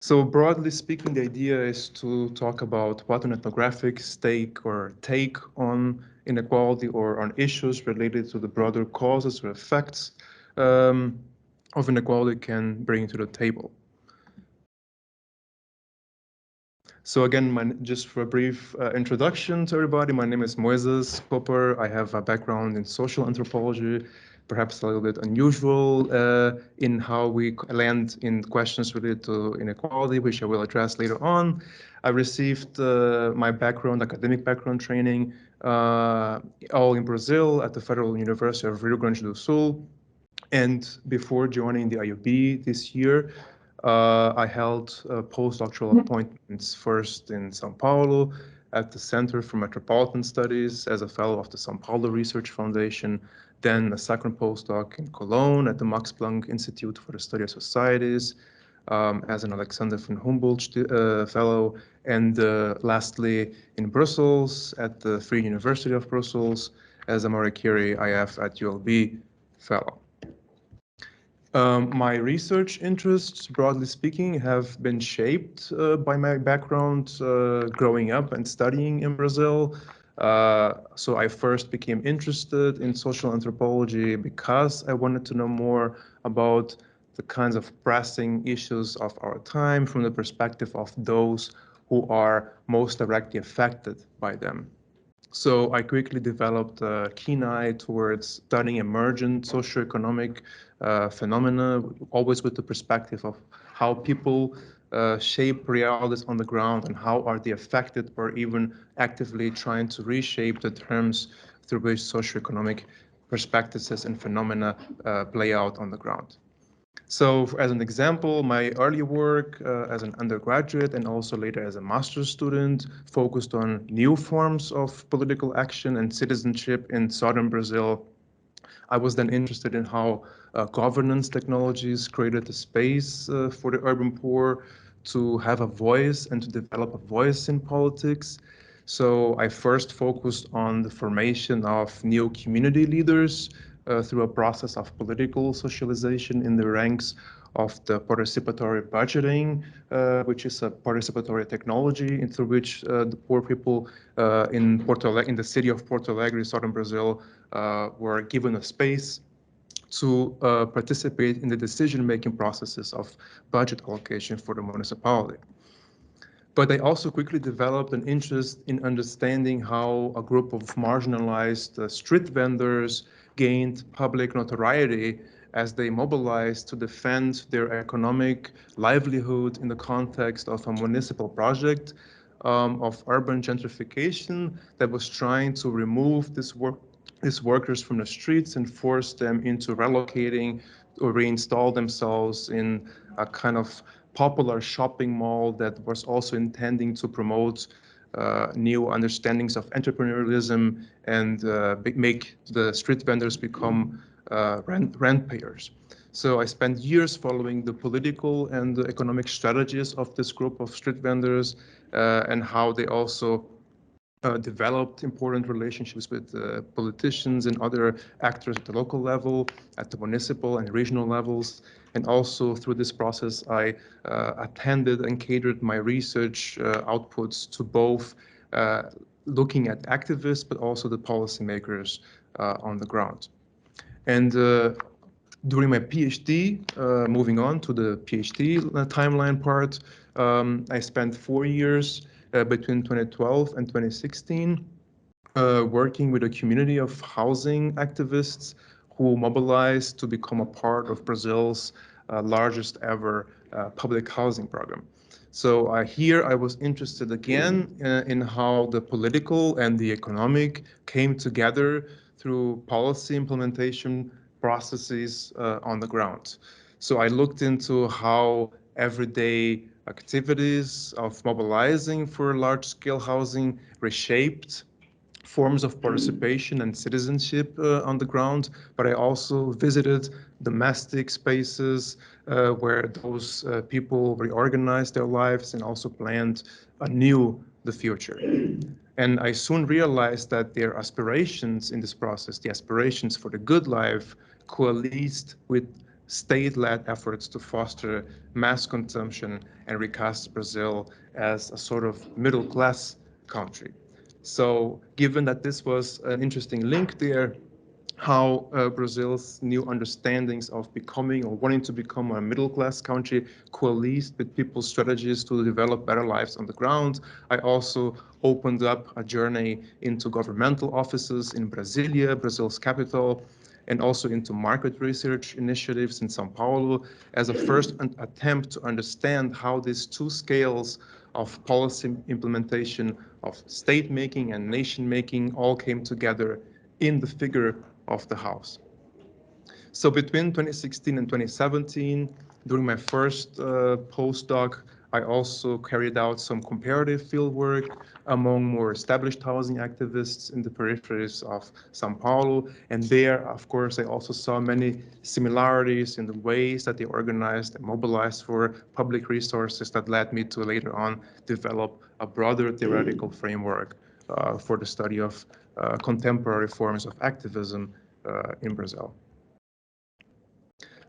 So broadly speaking, the idea is to talk about what an ethnographic take on inequality or on issues related to the broader causes or effects um, of inequality can bring to the table. So again, just for a brief introduction to everybody, my name is Moisés Kopper. I have a background in social anthropology, perhaps a little bit unusual in how we land in questions related to inequality, which I will address later on. I received my academic background training, all in Brazil at the Federal University of Rio Grande do Sul. And before joining the IUB this year, I held postdoctoral appointments first in Sao Paulo at the Center for Metropolitan Studies as a fellow of the Sao Paulo Research Foundation, then a second postdoc in Cologne at the Max Planck Institute for the Study of Societies as an Alexander von Humboldt fellow, and lastly in Brussels at the Free University of Brussels as a Marie Curie IF at ULB fellow. My research interests, broadly speaking, have been shaped by my background growing up and studying in Brazil. So I first became interested in social anthropology because I wanted to know more about the kinds of pressing issues of our time from the perspective of those who are most directly affected by them. So I quickly developed a keen eye towards studying emergent socioeconomic phenomena, always with the perspective of how people shape realities on the ground and how are they affected or even actively trying to reshape the terms through which socioeconomic perspectives and phenomena play out on the ground. So as an example, my early work as an undergraduate and also later as a master's student focused on new forms of political action and citizenship in southern Brazil. I was then interested in how governance technologies created a space for the urban poor to have a voice and to develop a voice in politics. So I first focused on the formation of new community leaders through a process of political socialization in the ranks of the participatory budgeting, which is a participatory technology through which the poor people in the city of Porto Alegre, southern Brazil, were given a space to participate in the decision-making processes of budget allocation for the municipality. But I also quickly developed an interest in understanding how a group of marginalized street vendors gained public notoriety as they mobilized to defend their economic livelihood in the context of a municipal project of urban gentrification that was trying to remove these workers from the streets and force them into relocating or reinstall themselves in a kind of popular shopping mall that was also intending to promote new understandings of entrepreneurialism and make the street vendors become rent payers. So I spent years following the political and the economic strategies of this group of street vendors and how they also developed important relationships with politicians and other actors at the local level, at the municipal and regional levels. And also through this process, I attended and catered my research outputs to both looking at activists, but also the policymakers on the ground. And during my PhD, moving on to the PhD timeline part, I spent 4 years between 2012 and 2016 working with a community of housing activists who mobilized to become a part of Brazil's largest ever public housing program. So here I was interested again in how the political and the economic came together through policy implementation processes on the ground. So I looked into how everyday activities of mobilizing for large-scale housing reshaped forms of participation and citizenship on the ground, but I also visited domestic spaces where those people reorganized their lives and also planned anew the future. And I soon realized that their aspirations in this process, the aspirations for the good life, coalesced with state-led efforts to foster mass consumption and recast Brazil as a sort of middle-class country. So given that this was an interesting link there, how Brazil's new understandings of becoming or wanting to become a middle-class country coalesced with people's strategies to develop better lives on the ground. I also opened up a journey into governmental offices in Brasilia, Brazil's capital, and also into market research initiatives in São Paulo as a first attempt to understand how these two scales of policy implementation, of state making and nation making all came together in the figure of the house. So between 2016 and 2017, during my first postdoc, I also carried out some comparative fieldwork among more established housing activists in the peripheries of São Paulo. And there, of course, I also saw many similarities in the ways that they organized and mobilized for public resources that led me to later on develop a broader theoretical framework for the study of contemporary forms of activism in Brazil.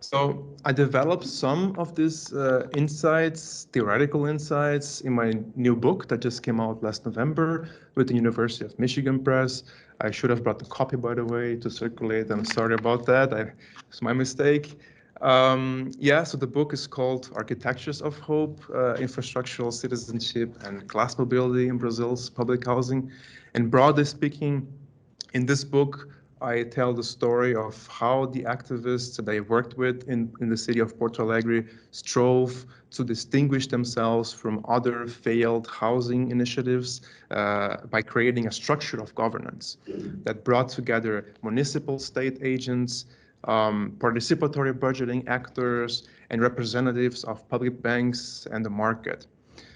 So I developed some of these insights, theoretical insights, in my new book that just came out last November with the University of Michigan Press. I should have brought the copy, by the way, to circulate. I'm sorry about that. It's my mistake. Yeah, so the book is called Architectures of Hope, Infrastructural Citizenship and Class Mobility in Brazil's Public Housing. And broadly speaking, in this book, I tell the story of how the activists that I worked with in the city of Porto Alegre strove to distinguish themselves from other failed housing initiatives by creating a structure of governance that brought together municipal state agents, participatory budgeting actors, and representatives of public banks and the market.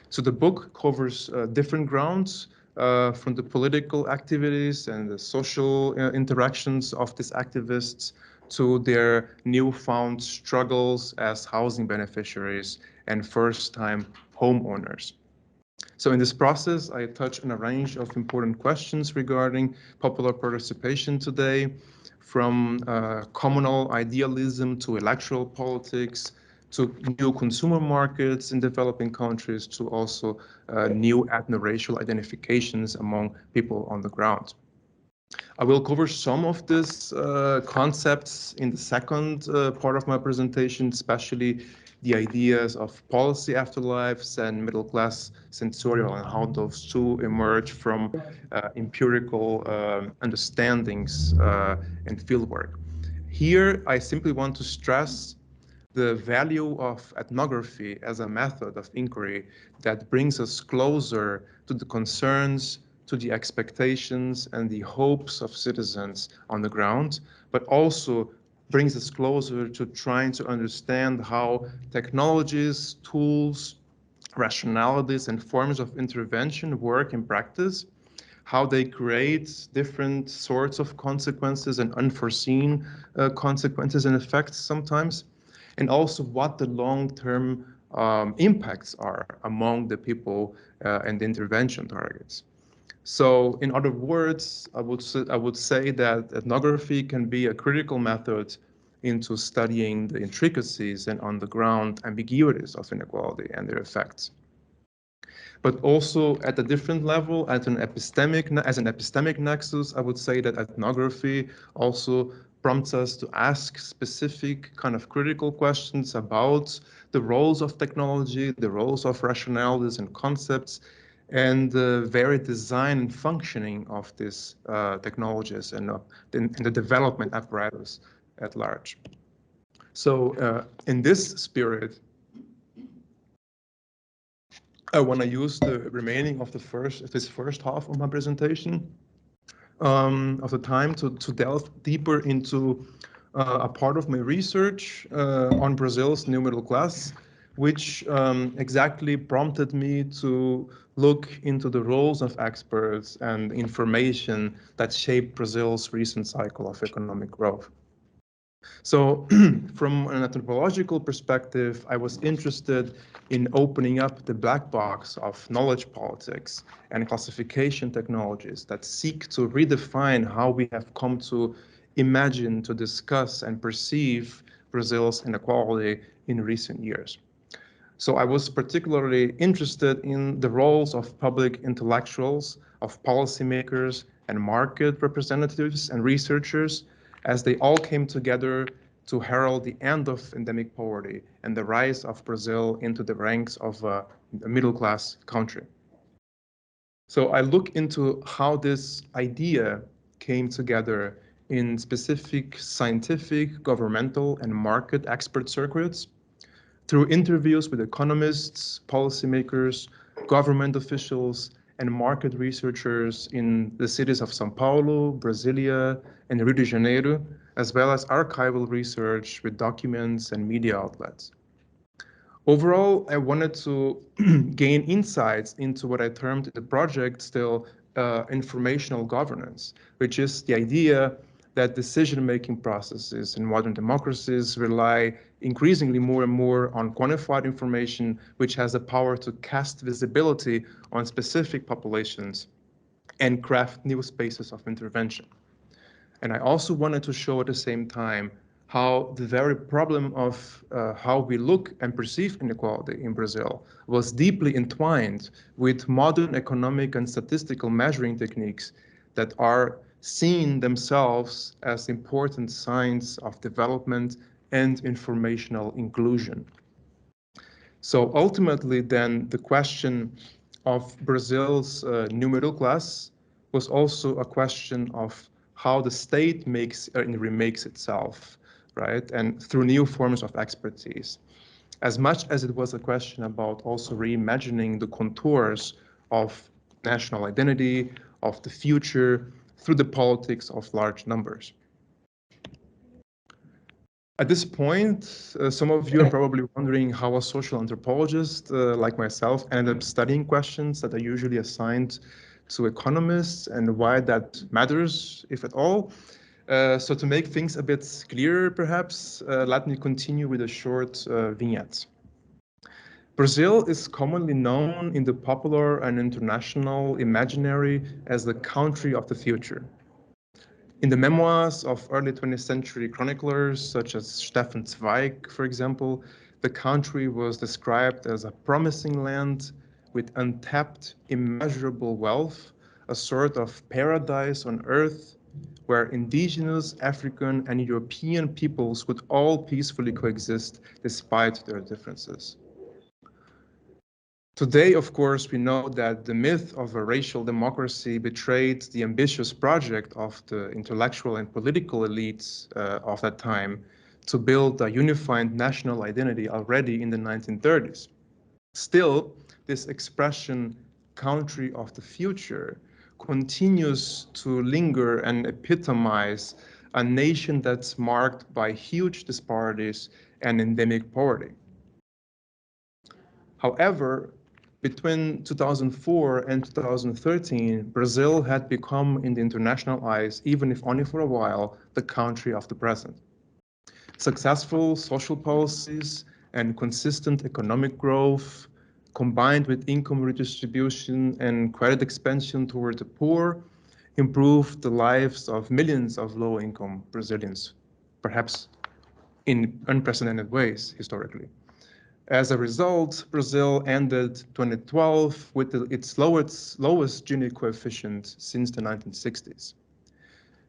So the book covers different grounds, from the political activities and the social interactions of these activists to their newfound struggles as housing beneficiaries and first-time homeowners. So in this process, I touch on a range of important questions regarding popular participation today, from communal idealism to electoral politics, to new consumer markets in developing countries, to also new ethno-racial identifications among people on the ground. I will cover some of these concepts in the second part of my presentation, especially the ideas of policy afterlives and middle-class sensorial and how those two emerge from empirical understandings and fieldwork. Here, I simply want to stress the value of ethnography as a method of inquiry that brings us closer to the concerns, to the expectations and the hopes of citizens on the ground, but also brings us closer to trying to understand how technologies, tools, rationalities, and forms of intervention work in practice, how they create different sorts of consequences and unforeseen consequences and effects sometimes, and also what the long-term impacts are among the people and the intervention targets. So in other words, I would say that ethnography can be a critical method into studying the intricacies and on-the-ground ambiguities of inequality and their effects. But also at a different level, as an epistemic nexus, I would say that ethnography also prompts us to ask specific kind of critical questions about the roles of technology, the roles of rationalities and concepts, and the very design and functioning of these technologies and the development apparatus at large. So in this spirit, I want to use the remaining of this first half of my presentation of the time to delve deeper into a part of my research on Brazil's new middle class, which exactly prompted me to look into the roles of experts and information that shaped Brazil's recent cycle of economic growth. So from an anthropological perspective, I was interested in opening up the black box of knowledge politics and classification technologies that seek to redefine how we have come to imagine, to discuss, and perceive Brazil's inequality in recent years. So I was particularly interested in the roles of public intellectuals, of policymakers, and market representatives and researchers as they all came together to herald the end of endemic poverty and the rise of Brazil into the ranks of a middle-class country. So I look into how this idea came together in specific scientific, governmental, and market expert circuits through interviews with economists, policymakers, government officials, and market researchers in the cities of São Paulo, Brasilia, and Rio de Janeiro, as well as archival research with documents and media outlets. Overall, I wanted to gain insights into what I termed in the project still informational governance, which is the idea that decision-making processes in modern democracies rely increasingly more and more on quantified information, which has the power to cast visibility on specific populations and craft new spaces of intervention. And I also wanted to show at the same time how the very problem of how we look and perceive inequality in Brazil was deeply entwined with modern economic and statistical measuring techniques that are seen themselves as important signs of development and informational inclusion. So ultimately, then, the question of Brazil's new middle class was also a question of how the state makes and remakes itself, right? And through new forms of expertise, as much as it was a question about also reimagining the contours of national identity, of the future, through the politics of large numbers. At this point, some of you are probably wondering how a social anthropologist like myself ended up studying questions that are usually assigned to economists and why that matters, if at all. So to make things a bit clearer, perhaps, let me continue with a short vignette. Brazil is commonly known in the popular and international imaginary as the country of the future. In the memoirs of early 20th century chroniclers, such as Stefan Zweig, for example, the country was described as a promising land with untapped, immeasurable wealth, a sort of paradise on earth where indigenous, African, and European peoples would all peacefully coexist despite their differences. Today, of course, we know that the myth of a racial democracy betrayed the ambitious project of the intellectual and political elites of that time to build a unified national identity already in the 1930s. Still, this expression, country of the future, continues to linger and epitomize a nation that's marked by huge disparities and endemic poverty. However, between 2004 and 2013, Brazil had become, in the international eyes, even if only for a while, the country of the present. Successful social policies and consistent economic growth, combined with income redistribution and credit expansion toward the poor, improved the lives of millions of low-income Brazilians, perhaps in unprecedented ways historically. As a result, Brazil ended 2012 with its lowest Gini coefficient since the 1960s.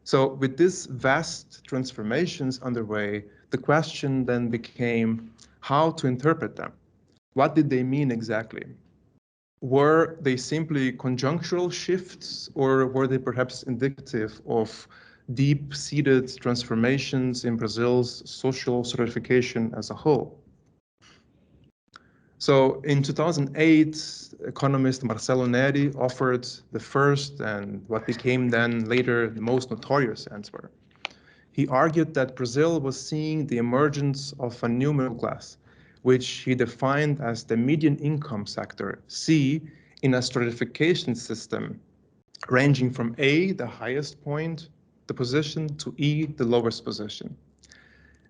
So with these vast transformations underway, the question then became how to interpret them. What did they mean exactly? Were they simply conjunctural shifts, or were they perhaps indicative of deep-seated transformations in Brazil's social stratification as a whole? So in 2008, economist Marcelo Neri offered the first and what became then later the most notorious answer. He argued that Brazil was seeing the emergence of a new middle class, which he defined as the median income sector, C, in a stratification system ranging from A, the highest point, the position, to E, the lowest position.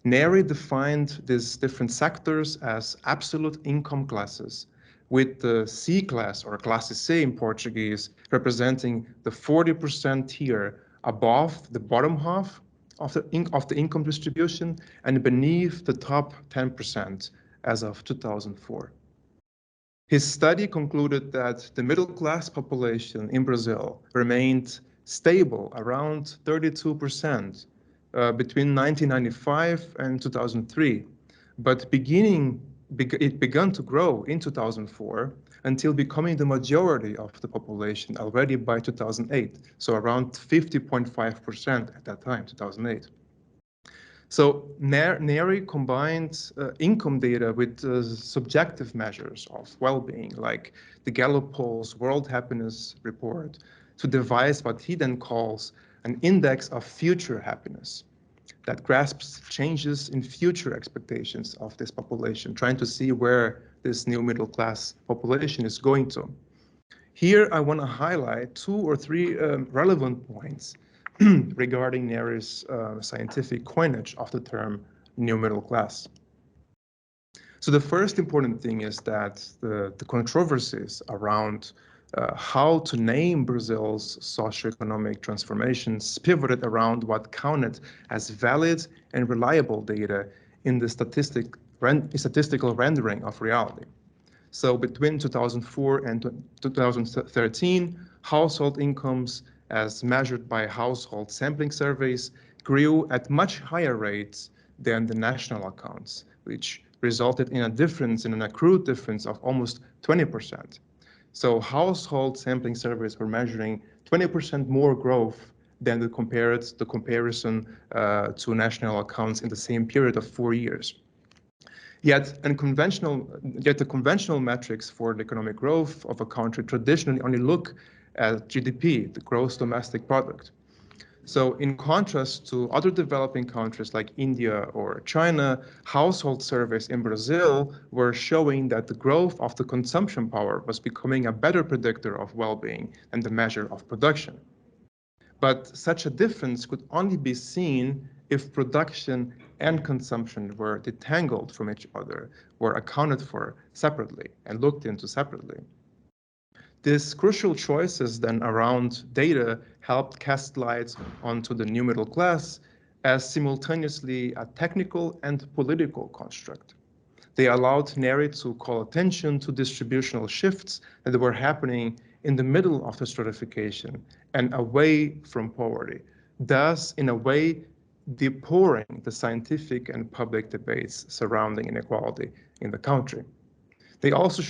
Neri defined these different sectors as absolute income classes, with the C class, or classe C in Portuguese, representing the 40% tier above the bottom half, of the income distribution and beneath the top 10% as of 2004. His study concluded that the middle-class population in Brazil remained stable around 32% between 1995 and 2003, but it began to grow in 2004 until becoming the majority of the population already by 2008, so around 50.5% at that time, 2008. So NARI combines income data with subjective measures of well-being, like the Gallup Poll's World Happiness Report, to devise what he then calls an index of future happiness that grasps changes in future expectations of this population, trying to see where this new middle-class population is going to. Here, I want to highlight 2 or 3 relevant points regarding NARI's scientific coinage of the term new middle class. So the first important thing is that the controversies around how to name Brazil's socioeconomic transformations pivoted around what counted as valid and reliable data in the statistical rendering of reality. So between 2004 and 2013, household incomes as measured by household sampling surveys grew at much higher rates than the national accounts, which resulted in an accrued difference of almost 20%. So household sampling surveys were measuring 20% more growth than the comparison to national accounts in the same period of 4 years. Yet the conventional metrics for the economic growth of a country traditionally only look at GDP, the gross domestic product. So in contrast to other developing countries like India or China, household surveys in Brazil were showing that the growth of the consumption power was becoming a better predictor of well-being than the measure of production. But such a difference could only be seen if production and consumption were detangled from each other, were accounted for separately and looked into separately. These crucial choices then around data helped cast light onto the new middle class as simultaneously a technical and political construct. They allowed NARI to call attention to distributional shifts that were happening in the middle of the stratification and away from poverty, thus, in a way, depouring the scientific and public debates surrounding inequality in the country. They also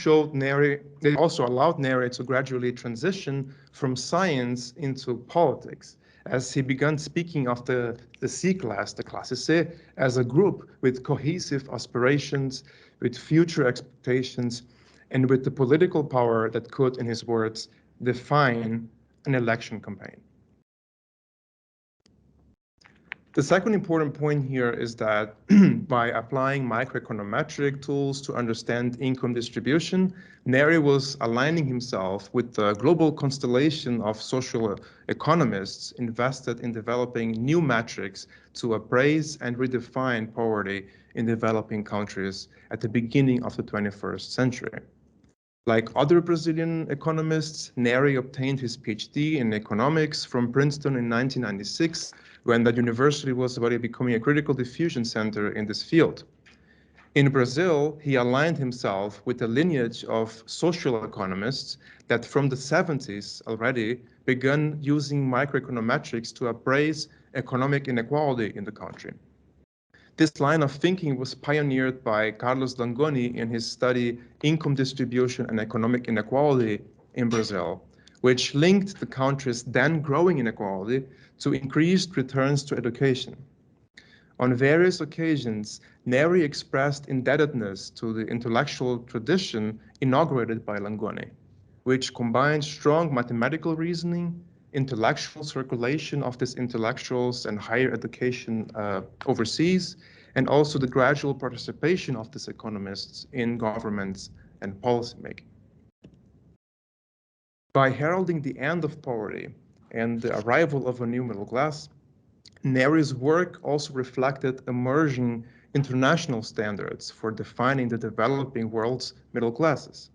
allowed NARI to gradually transition from science into politics, as he began speaking of the C-class, the Classe C, as a group with cohesive aspirations, with future expectations, and with the political power that could, in his words, define an election campaign. The second important point here is that by applying microeconometric tools to understand income distribution, NARI was aligning himself with the global constellation of social economists invested in developing new metrics to appraise and redefine poverty in developing countries at the beginning of the 21st century. Like other Brazilian economists, NARI obtained his PhD in economics from Princeton in 1996, when that university was already becoming a critical diffusion center in this field. In Brazil, he aligned himself with a lineage of social economists that from the 70s already began using microeconometrics to appraise economic inequality in the country. This line of thinking was pioneered by Carlos Langoni in his study Income Distribution and Economic Inequality in Brazil, which linked the country's then growing inequality to increased returns to education. On various occasions, NARI expressed indebtedness to the intellectual tradition inaugurated by Langoni, which combined strong mathematical reasoning, intellectual circulation of these intellectuals and higher education overseas, and also the gradual participation of these economists in governments and policymaking. By heralding the end of poverty and the arrival of a new middle class, NARI's work also reflected emerging international standards for defining the developing world's middle classes.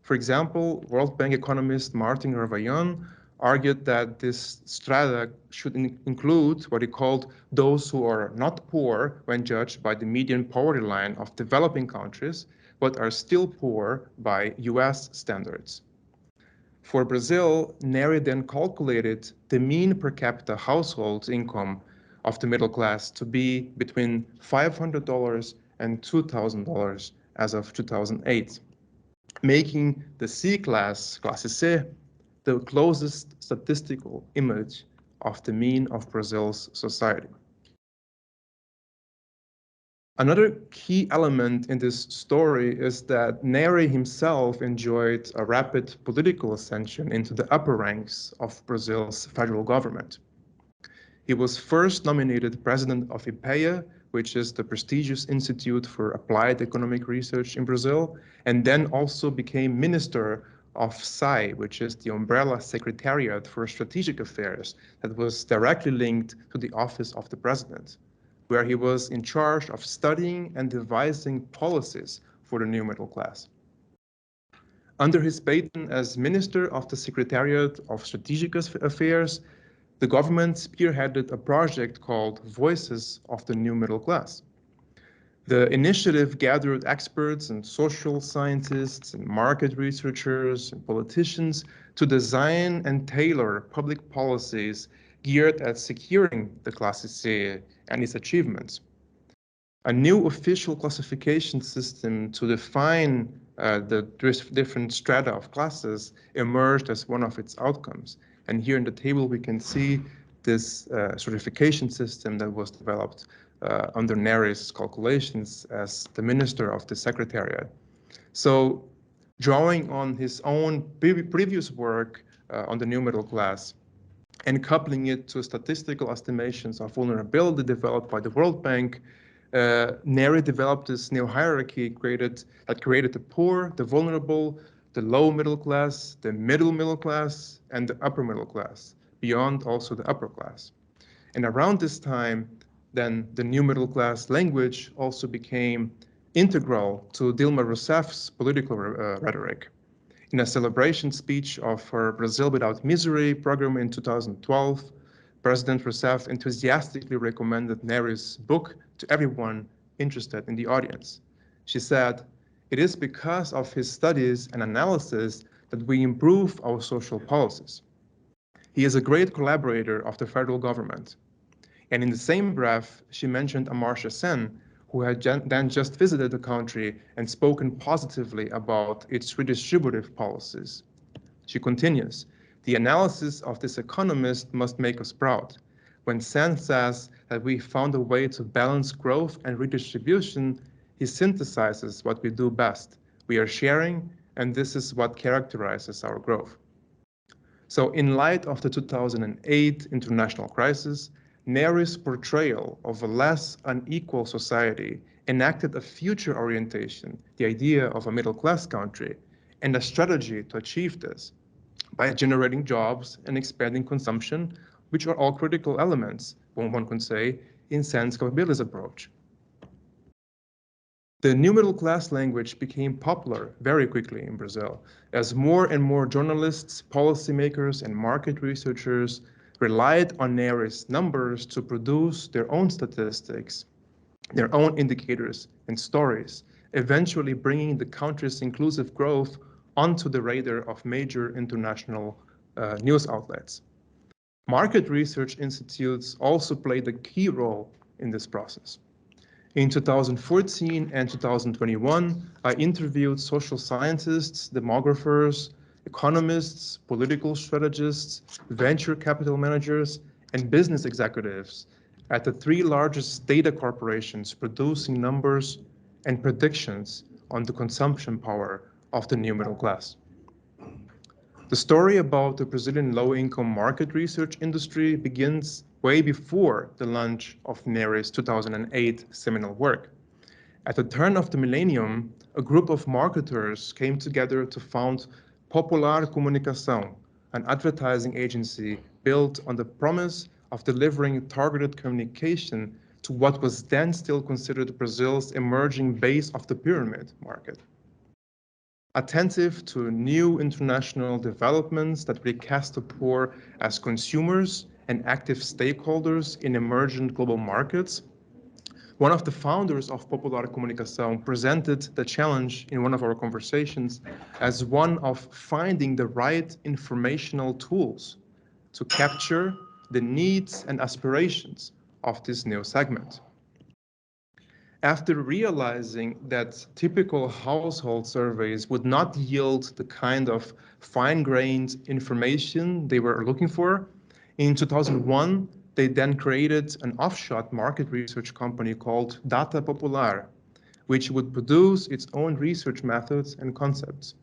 For example, World Bank economist Martin Ravaillain argued that this strata should include what he called those who are not poor when judged by the median poverty line of developing countries, but are still poor by US standards. For Brazil, Neri then calculated the mean per capita household income of the middle class to be between $500 and $2,000 as of 2008, making the C class, classe C, the closest statistical image of the mean of Brazil's society. Another key element in this story is that Neri himself enjoyed a rapid political ascension into the upper ranks of Brazil's federal government. He was first nominated president of IPEA, which is the prestigious Institute for Applied Economic Research in Brazil, and then also became minister of SAI, which is the umbrella secretariat for strategic affairs that was directly linked to the office of the president, where he was in charge of studying and devising policies for the new middle class. Under his baton as Minister of the Secretariat of Strategic Affairs, the government spearheaded a project called Voices of the New Middle Class. The initiative gathered experts and social scientists and market researchers and politicians to design and tailor public policies geared at securing the Classe C and its achievements. A new official classification system to define the different strata of classes emerged as one of its outcomes. And here in the table, we can see this certification system that was developed under Neri's calculations as the minister of the Secretariat. So drawing on his own previous work on the new middle class and coupling it to statistical estimations of vulnerability developed by the World Bank, Neri developed this new hierarchy that created the poor, the vulnerable, the low middle class, the middle class, and the upper middle class, beyond also the upper class. And around this time, then the new middle class language also became integral to Dilma Rousseff's political rhetoric. In a celebration speech of her Brazil Without Misery program in 2012, President Rousseff enthusiastically recommended Neri's book to everyone interested in the audience. She said, "It is because of his studies and analysis that we improve our social policies. He is a great collaborator of the federal government." And in the same breath, she mentioned Amartya Sen, who had then just visited the country and spoken positively about its redistributive policies. She continues, "The analysis of this economist must make us proud. When Sen says that we found a way to balance growth and redistribution, he synthesizes what we do best. We are sharing, and this is what characterizes our growth." So in light of the 2008 international crisis, Neri's portrayal of a less unequal society enacted a future orientation, the idea of a middle-class country, and a strategy to achieve this by generating jobs and expanding consumption, which are all critical elements, one could say, in Sen's capabilities approach. The new middle class language became popular very quickly in Brazil, as more and more journalists, policymakers, and market researchers relied on Neri's numbers to produce their own statistics, their own indicators and stories, eventually bringing the country's inclusive growth onto the radar of major international news outlets. Market research institutes also played a key role in this process. In 2014 and 2021, I interviewed social scientists, demographers, economists, political strategists, venture capital managers, and business executives at the three largest data corporations producing numbers and predictions on the consumption power of the new middle class. The story about the Brazilian low-income market research industry begins way before the launch of Neri's 2008 seminal work. At the turn of the millennium, a group of marketers came together to found Popular Comunicação, an advertising agency built on the promise of delivering targeted communication to what was then still considered Brazil's emerging base of the pyramid market. attentive to new international developments that we cast a pour as consumers and active stakeholders in emergent global markets. One of the founders of Popular Comunicação presented the challenge in one of our conversations as one of finding the right informational tools to capture the needs and aspirations of this new segment. After realizing that typical household surveys would not yield the kind of fine-grained information they were looking for, in 2001, they then created an offshot market research company called Data Popular, which would produce its own research methods and concepts.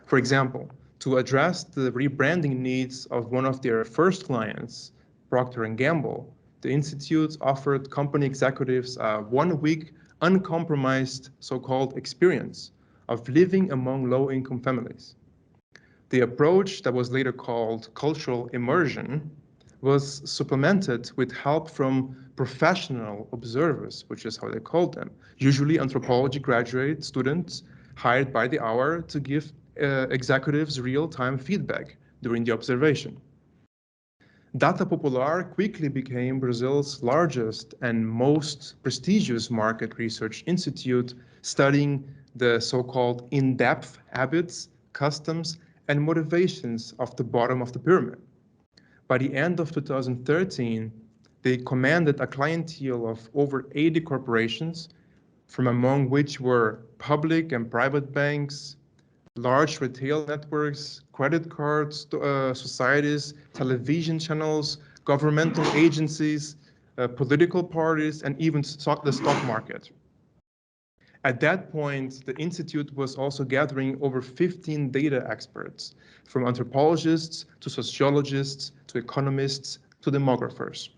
For example, to address the rebranding needs of one of their first clients, Procter & Gamble, the Institute offered company executives a one-week, uncompromised so-called experience of living among low-income families. The approach that was later called cultural immersion was supplemented with help from professional observers, which is how they called them, usually anthropology graduate students hired by the hour to give executives real-time feedback during the observation. Data Popular quickly became Brazil's largest and most prestigious market research institute, studying the so-called in-depth habits, customs, and motivations of the bottom of the pyramid. By the end of 2013, they commanded a clientele of over 80 corporations, from among which were public and private banks, large retail networks, credit cards, societies, television channels, governmental agencies, political parties, and even the stock market. At that point, the Institute was also gathering over 15 data experts, from anthropologists to sociologists to economists to demographers.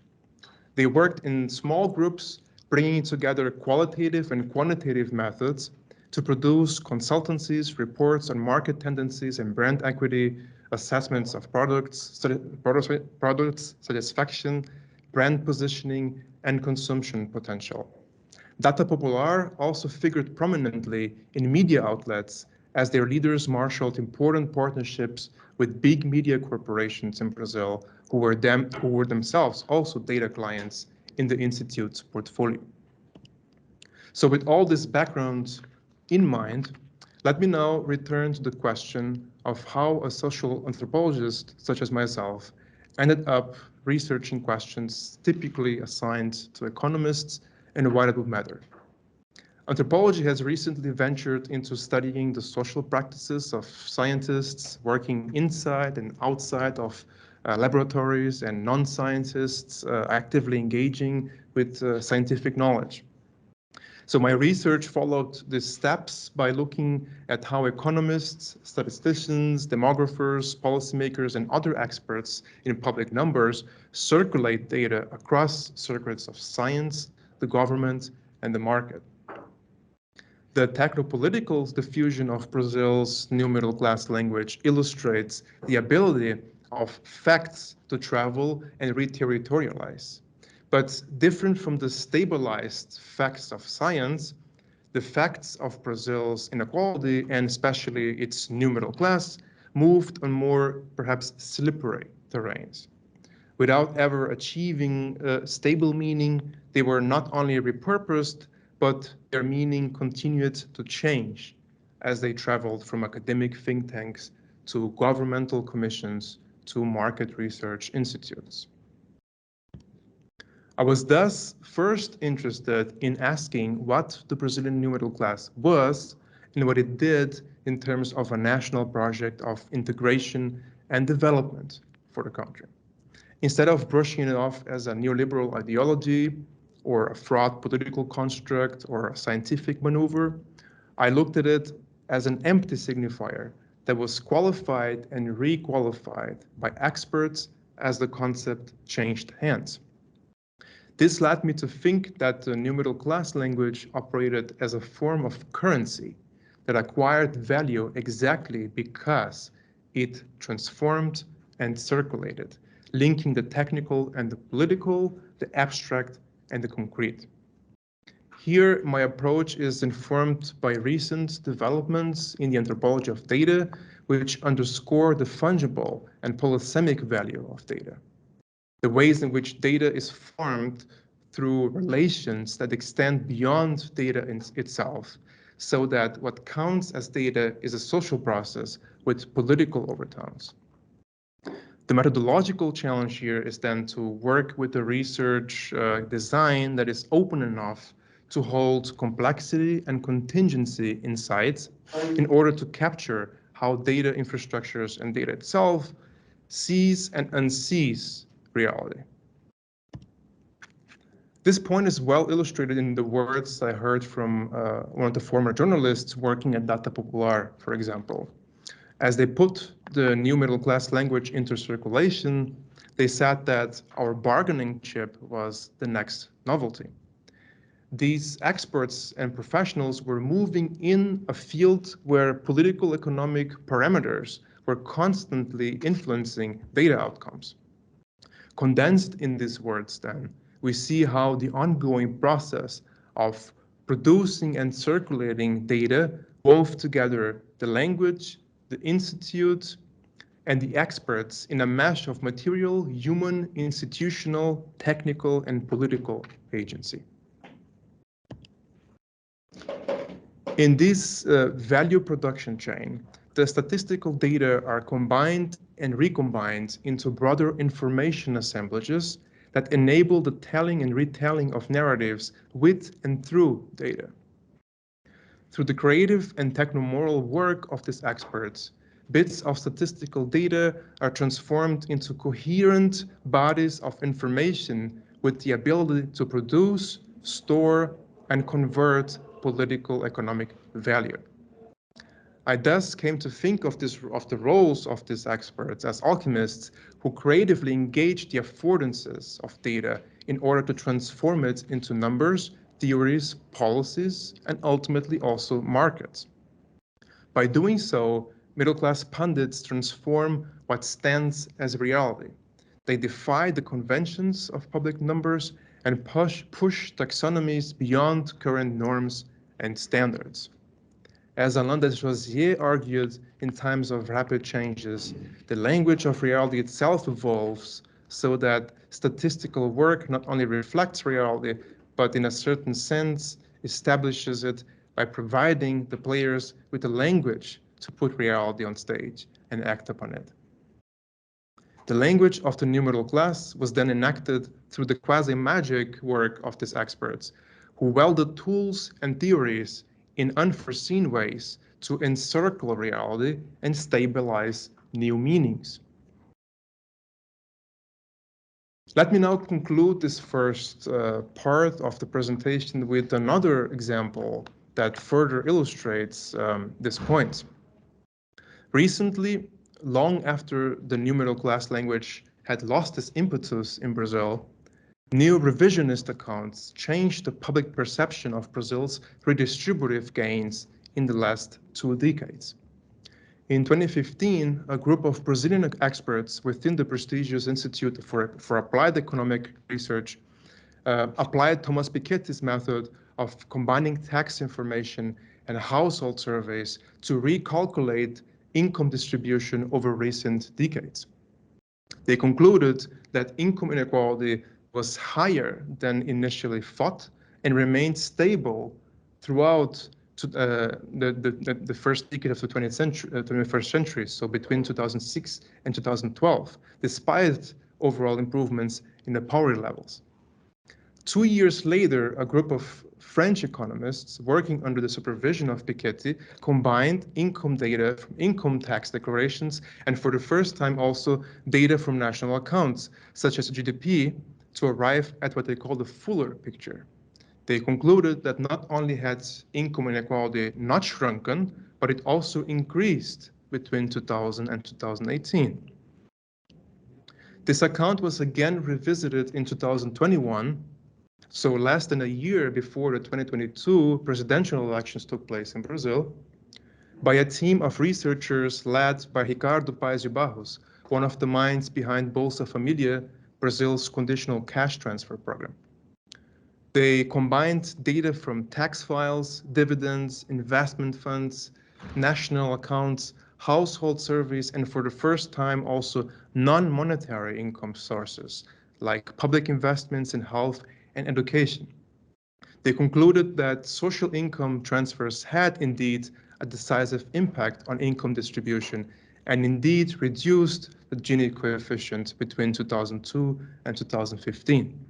They worked in small groups, bringing together qualitative and quantitative methods to produce consultancies, reports on market tendencies and brand equity, assessments of product satisfaction, brand positioning, and consumption potential. Data Popular also figured prominently in media outlets as their leaders marshaled important partnerships with big media corporations in Brazil who were themselves also data clients in the Institute's portfolio. So with all this background in mind, let me now return to the question of how a social anthropologist such as myself ended up researching questions typically assigned to economists and why that would matter. Anthropology has recently ventured into studying the social practices of scientists working inside and outside of laboratories and non-scientists actively engaging with scientific knowledge. So my research followed these steps by looking at how economists, statisticians, demographers, policymakers, and other experts in public numbers circulate data across circuits of science, the government, and the market. The technopolitical diffusion of Brazil's new middle class language illustrates the ability of facts to travel and re-territorialize. But different from the stabilized facts of science, the facts of Brazil's inequality, and especially its new middle class, moved on more perhaps slippery terrains. Without ever achieving stable meaning, they were not only repurposed, but their meaning continued to change as they traveled from academic think tanks to governmental commissions to market research institutes. I was thus first interested in asking what the Brazilian new middle class was and what it did in terms of a national project of integration and development for the country. Instead of brushing it off as a neoliberal ideology or a fraught political construct or a scientific maneuver, I looked at it as an empty signifier that was qualified and re-qualified by experts as the concept changed hands. This led me to think that the new middle class language operated as a form of currency that acquired value exactly because it transformed and circulated, linking the technical and the political, the abstract and the concrete. Here, my approach is informed by recent developments in the anthropology of data, which underscore the fungible and polysemic value of data. The ways in which data is formed through relations that extend beyond data itself, so that what counts as data is a social process with political overtones. The methodological challenge here is then to work with a research design that is open enough to hold complexity and contingency insights in order to capture how data infrastructures and data itself sees and unsees reality. This point is well illustrated in the words I heard from one of the former journalists working at Data Popular, for example. As they put the new middle class language into circulation, they said that our bargaining chip was the next novelty. These experts and professionals were moving in a field where political economic parameters were constantly influencing data outcomes. Condensed in these words, then, we see how the ongoing process of producing and circulating data wove together the language, the institute, and the experts in a mesh of material, human, institutional, technical, and political agency. In this value production chain, the statistical data are combined and recombined into broader information assemblages that enable the telling and retelling of narratives with and through data. Through the creative and technomoral work of these experts, bits of statistical data are transformed into coherent bodies of information with the ability to produce, store, and convert political economic value. I thus came to think of the roles of these experts as alchemists who creatively engage the affordances of data in order to transform it into numbers, theories, policies, and ultimately also markets. By doing so, middle-class pundits transform what stands as reality. They defy the conventions of public numbers and push taxonomies beyond current norms and standards. As Alain Desrosiers argued, in times of rapid changes, the language of reality itself evolves so that statistical work not only reflects reality, but in a certain sense establishes it by providing the players with the language to put reality on stage and act upon it. The language of the new middle class was then enacted through the quasi-magic work of these experts, who welded tools and theories in unforeseen ways to encircle reality and stabilize new meanings. Let me now conclude this first part of the presentation with another example that further illustrates this point. Recently, long after the new middle class language had lost its impetus in Brazil, new revisionist accounts changed the public perception of Brazil's redistributive gains in the last 2 decades. In 2015, a group of Brazilian experts within the prestigious Institute for Applied Economic Research applied Thomas Piketty's method of combining tax information and household surveys to recalculate income distribution over recent decades. They concluded that income inequality was higher than initially thought and remained stable throughout the first decade of the 21st century, so between 2006 and 2012, despite overall improvements in the poverty levels. 2 years later, a group of French economists working under the supervision of Piketty combined income data from income tax declarations and for the first time also data from national accounts, such as GDP, to arrive at what they call the fuller picture. They concluded that not only had income inequality not shrunken, but it also increased between 2000 and 2018. This account was again revisited in 2021, so less than a year before the 2022 presidential elections took place in Brazil, by a team of researchers led by Ricardo Paes de Barros, one of the minds behind Bolsa Família, Brazil's conditional cash transfer program. They combined data from tax files, dividends, investment funds, national accounts, household surveys, and for the first time also non-monetary income sources like public investments in health and education. They concluded that social income transfers had indeed a decisive impact on income distribution and indeed reduced the Gini coefficient between 2002 and 2015.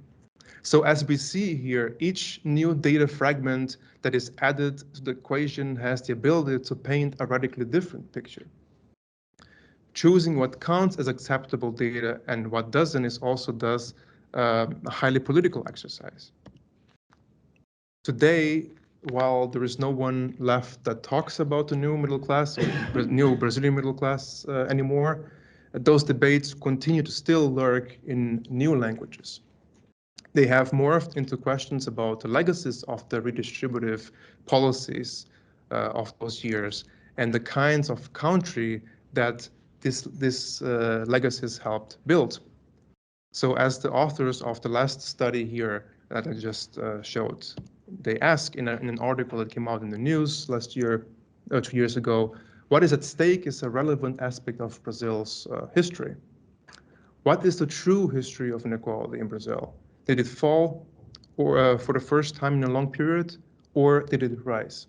So as we see here, each new data fragment that is added to the equation has the ability to paint a radically different picture. Choosing what counts as acceptable data and what doesn't is also thus a highly political exercise. Today, while there is no one left that talks about the new middle class or new Brazilian middle class anymore, those debates continue to still lurk in new languages. They have morphed into questions about the legacies of the redistributive policies of those years and the kinds of country that this legacies helped build. So as the authors of the last study here that I just showed, they ask in an article that came out in the news last year, 2 years ago, what is at stake is a relevant aspect of Brazil's history. What is the true history of inequality in Brazil? Did it fall or, for the first time in a long period, or did it rise?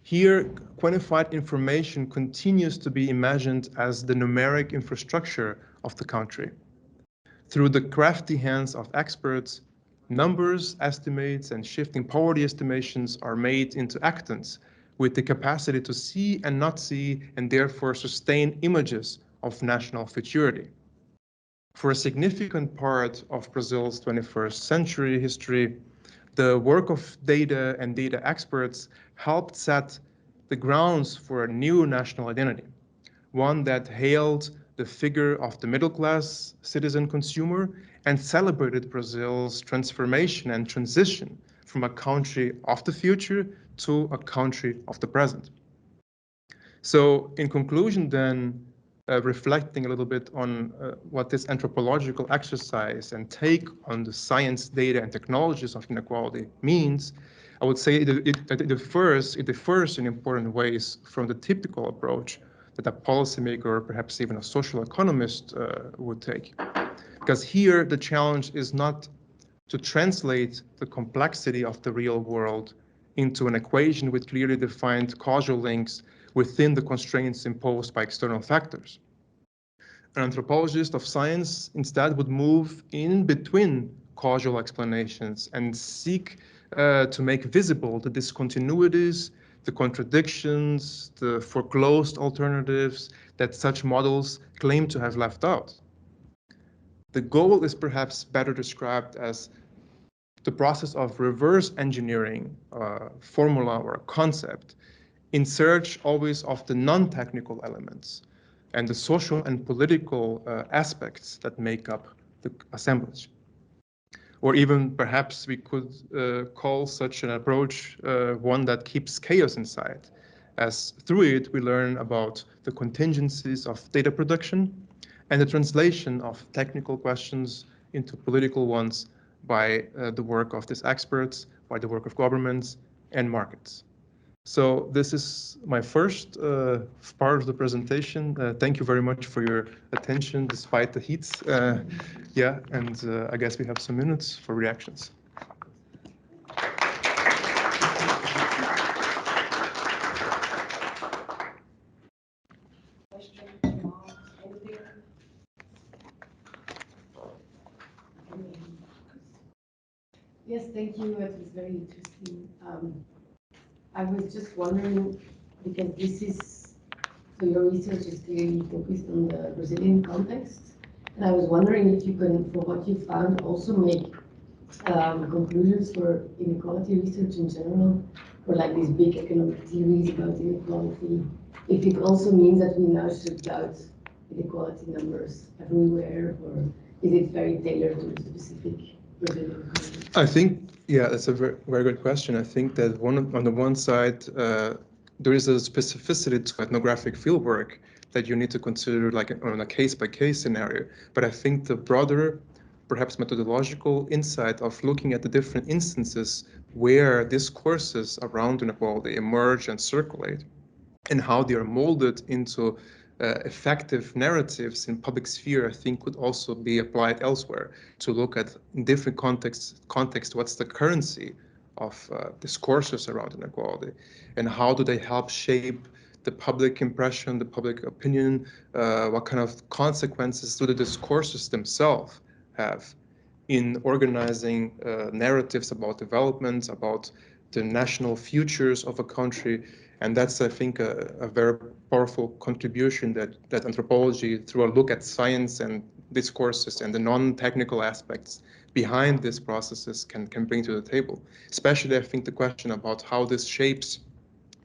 Here, quantified information continues to be imagined as the numeric infrastructure of the country. Through the crafty hands of experts, numbers, estimates, and shifting poverty estimations are made into actants with the capacity to see and not see and therefore sustain images of national futurity. For a significant part of Brazil's 21st century history, the work of data and data experts helped set the grounds for a new national identity, one that hailed the figure of the middle class citizen consumer and celebrated Brazil's transformation and transition from a country of the future to a country of the present. So in conclusion then, reflecting a little bit on what this anthropological exercise and take on the science, data, and technologies of inequality means, I would say it differs in important ways from the typical approach that a policymaker or perhaps even a social economist would take. Because here the challenge is not to translate the complexity of the real world into an equation with clearly defined causal links within the constraints imposed by external factors. An anthropologist of science instead would move in between causal explanations and seek to make visible the discontinuities, the contradictions, the foreclosed alternatives that such models claim to have left out. The goal is perhaps better described as the process of reverse engineering a formula or a concept in search always of the non-technical elements and the social and political aspects that make up the assemblage. Or even perhaps we could call such an approach one that keeps chaos inside, as through it we learn about the contingencies of data production and the translation of technical questions into political ones by the work of these experts, by the work of governments and markets. So this is my first part of the presentation. Thank you very much for your attention despite the heat. Yeah, and I guess we have some minutes for reactions. Yes, thank you. It was very interesting. I was just wondering, because so your research is clearly focused on the Brazilian context, and I was wondering if you can, for what you found, also make conclusions for inequality research in general, or like these big economic theories about inequality, if it also means that we now should doubt inequality numbers everywhere, or is it very tailored to a specific Brazilian context? I think, yeah, that's a very, very good question. I think that on the one side, there is a specificity to ethnographic fieldwork that you need to consider like on a case-by-case scenario. But I think the broader perhaps methodological insight of looking at the different instances where discourses around inequality emerge and circulate, and how they are molded into effective narratives in public sphere, I think could also be applied elsewhere to look at in different context what's the currency of discourses around inequality, and how do they help shape the public impression, the public opinion, what kind of consequences do the discourses themselves have in organizing narratives about development, about the national futures of a country. And that's, I think, a very powerful contribution that anthropology, through a look at science and discourses and the non-technical aspects behind these processes, can bring to the table. Especially, I think, the question about how this shapes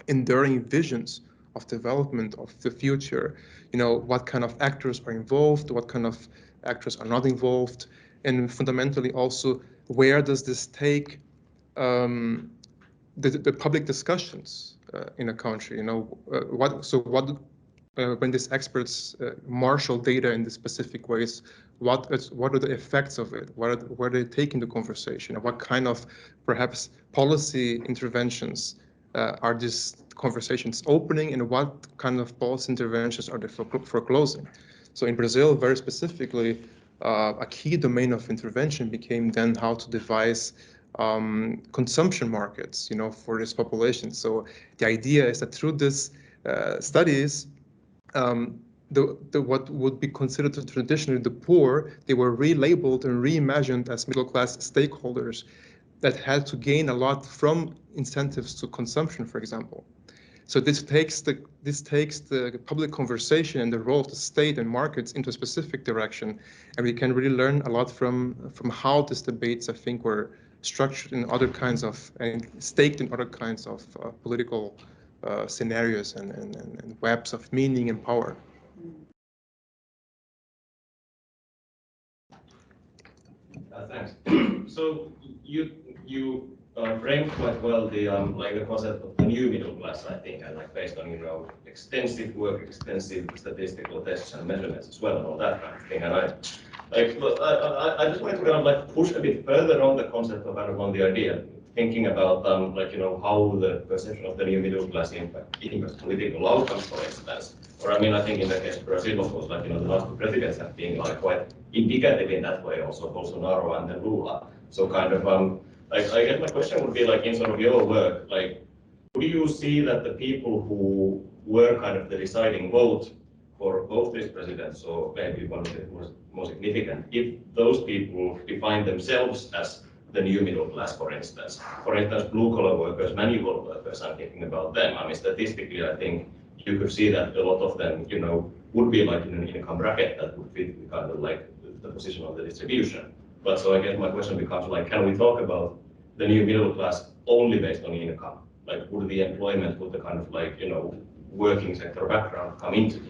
enduring visions of development of the future. What kind of actors are involved, what kind of actors are not involved, and fundamentally also, where does this take the public discussions in a country? When these experts marshal data in the specific ways, what are the effects of it? Where they take into conversation, and what kind of perhaps policy interventions are these conversations opening, and what kind of policy interventions are they foreclosing? So in Brazil, very specifically, a key domain of intervention became then how to devise consumption markets, for this population. So the idea is that through these studies, what would be considered traditionally the poor, they were relabeled and reimagined as middle-class stakeholders that had to gain a lot from incentives to consumption, for example. So this takes the public conversation and the role of the state and markets into a specific direction, and we can really learn a lot from how these debates, I think, were structured in other kinds of and staked in other kinds of political scenarios and webs of meaning and power. Thanks. So you framed quite well the the concept of the new middle class, I think, and based on extensive work, extensive statistical tests and measurements as well, and all that kind of thing. And I just wanted to kind of push a bit further on the concept of on the idea, thinking about how the perception of the new middle class impacts political outcomes, for instance. Or I think in the case of Brazil, of course, the last two presidents have been quite indicative in that way, also Bolsonaro and then Lula. So kind of I guess my question would be in sort of your work, do you see that the people who were kind of the deciding vote for both these presidents, or maybe one of the more significant, if those people define themselves as the new middle class, for instance, blue-collar workers, manual workers, I'm thinking about them. Statistically, I think you could see that a lot of them, would be in an income bracket that would fit kind of the position of the distribution. But so I guess my question becomes can we talk about the new middle class only based on income? Would the employment, would the kind of working sector background come into it?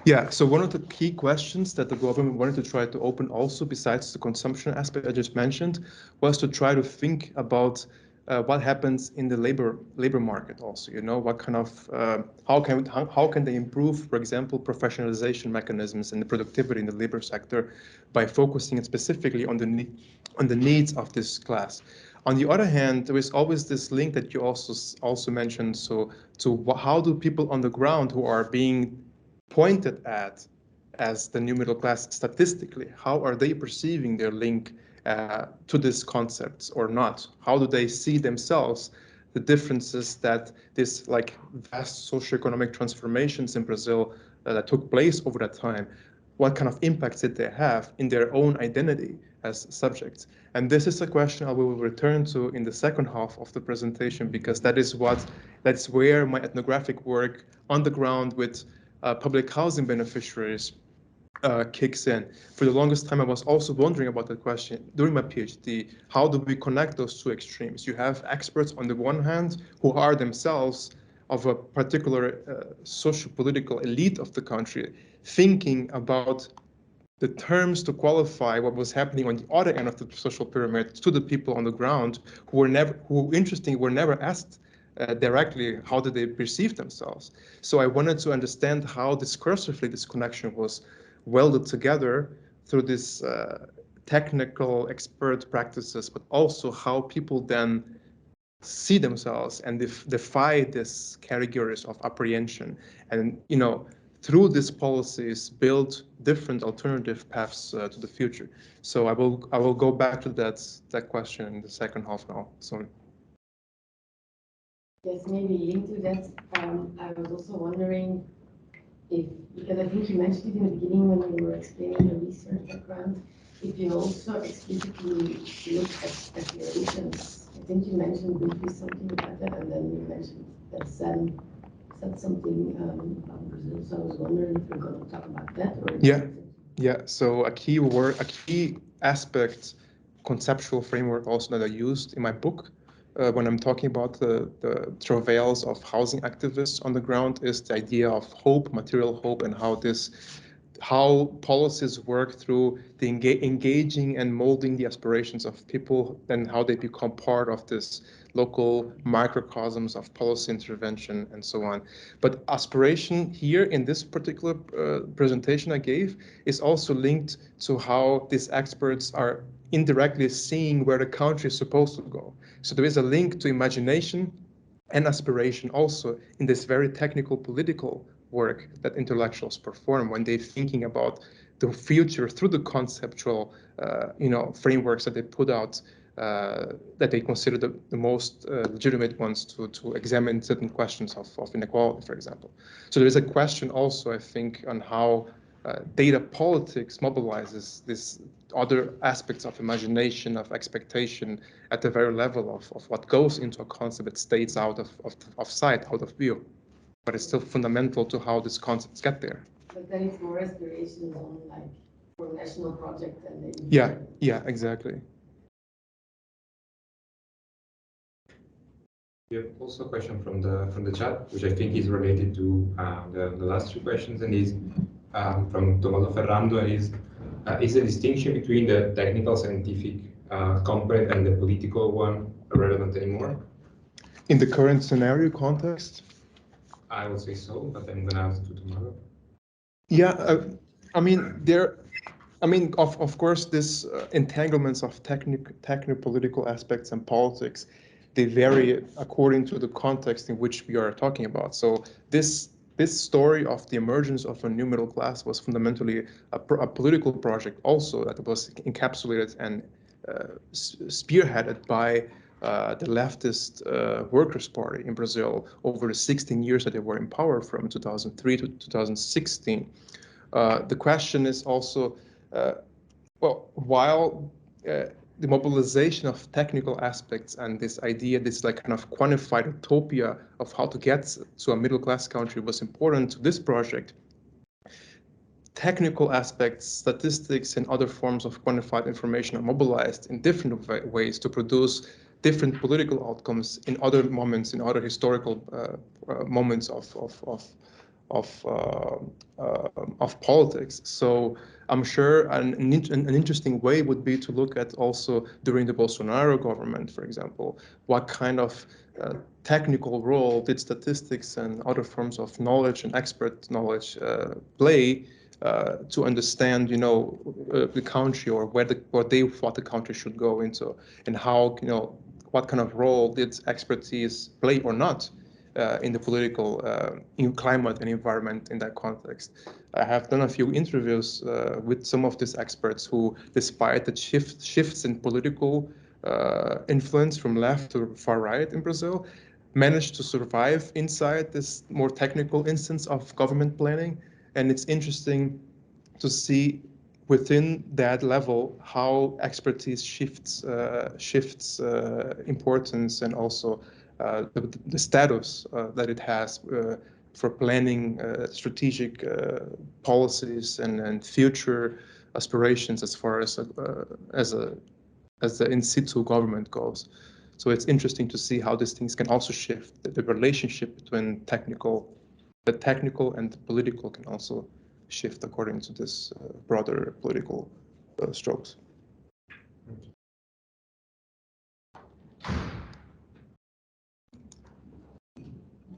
Yeah, so one of the key questions that the government wanted to try to open also, besides the consumption aspect I just mentioned, was to try to think about what happens in the labor market also. What kind of how can they improve, for example, professionalization mechanisms and the productivity in the labor sector by focusing specifically on the needs of this class. On the other hand, there is always this link that you also mentioned. So how do people on the ground who are being pointed at as the new middle class statistically, how are they perceiving their link to these concepts or not? How do they see themselves, the differences that this vast socioeconomic transformations in Brazil that took place over that time, what kind of impacts did they have in their own identity as subjects? And this is a question I will return to in the second half of the presentation, because that's where my ethnographic work on the ground with public housing beneficiaries kicks in. For the longest time, I was also wondering about that question during my PhD. How do we connect those two extremes? You have experts on the one hand who are themselves of a particular socio-political elite of the country, thinking about the terms to qualify what was happening on the other end of the social pyramid to the people on the ground who were never asked directly how did they perceive themselves. So I wanted to understand how discursively this connection was welded together through this technical expert practices, but also how people then see themselves and defy these categories of apprehension, and through these policies build different alternative paths to the future. So I will go back to that question in the second half now. Sorry. Yes, maybe linked to that, I was also wondering if, because I think you mentioned it in the beginning when you were explaining your research background, if you also explicitly look at speculations. I think you mentioned briefly something about that, and then you mentioned that Sam said something about Brazil. So I was wondering if you're going to talk about that, or yeah. So a key aspect, conceptual framework also that I used in my book when I'm talking about the travails of housing activists on the ground is the idea of hope, material hope, and how policies work through the engaging and molding the aspirations of people, and how they become part of this local microcosms of policy intervention and so on. But aspiration here in this particular presentation I gave is also linked to how these experts are indirectly seeing where the country is supposed to go. So there is a link to imagination and aspiration also in this very technical political work that intellectuals perform when they're thinking about the future through the conceptual frameworks that they put out, that they consider the most legitimate ones to examine certain questions of inequality, for example. So there is a question also, I think, on how data politics mobilizes these other aspects of imagination, of expectation at the very level of what goes into a concept that stays out of sight, out of view. But it's still fundamental to how these concepts get there. But then it's more aspirations on like for national project and then yeah, exactly. We have also a question from the chat, which I think is related to the last two questions, and is from Tommaso Ferrando, and is the distinction between the technical scientific component and the political one relevant anymore? In the current scenario context? I would say so, but I'm going to ask to tomorrow. Yeah, I mean, of course, this entanglements of techno-political aspects and politics, they vary according to the context in which we are talking about. So this story of the emergence of a new middle class was fundamentally a political project also that was encapsulated and spearheaded by the leftist Workers' Party in Brazil over the 16 years that they were in power from 2003 to 2016. The question is also, while the mobilization of technical aspects and this idea, this like kind of quantified utopia of how to get to a middle class country was important to this project, technical aspects, statistics, and other forms of quantified information are mobilized in different ways to produce different political outcomes in other moments, in other historical moments of politics. So I'm sure an interesting way would be to look at also during the Bolsonaro government, for example, what kind of technical role did statistics and other forms of knowledge and expert knowledge play to understand, the country, or where they thought the country should go into, and how, what kind of role did expertise play or not in the political climate and environment in that context. I have done a few interviews with some of these experts who, despite the shifts in political influence from left to far right in Brazil, managed to survive inside this more technical instance of government planning. And it's interesting to see within that level how expertise shifts importance, and also the status that it has for planning strategic policies and future aspirations as far as the in situ government goes. So it's interesting to see how these things can also shift. The relationship between the technical and the political can also shift according to this broader political strokes.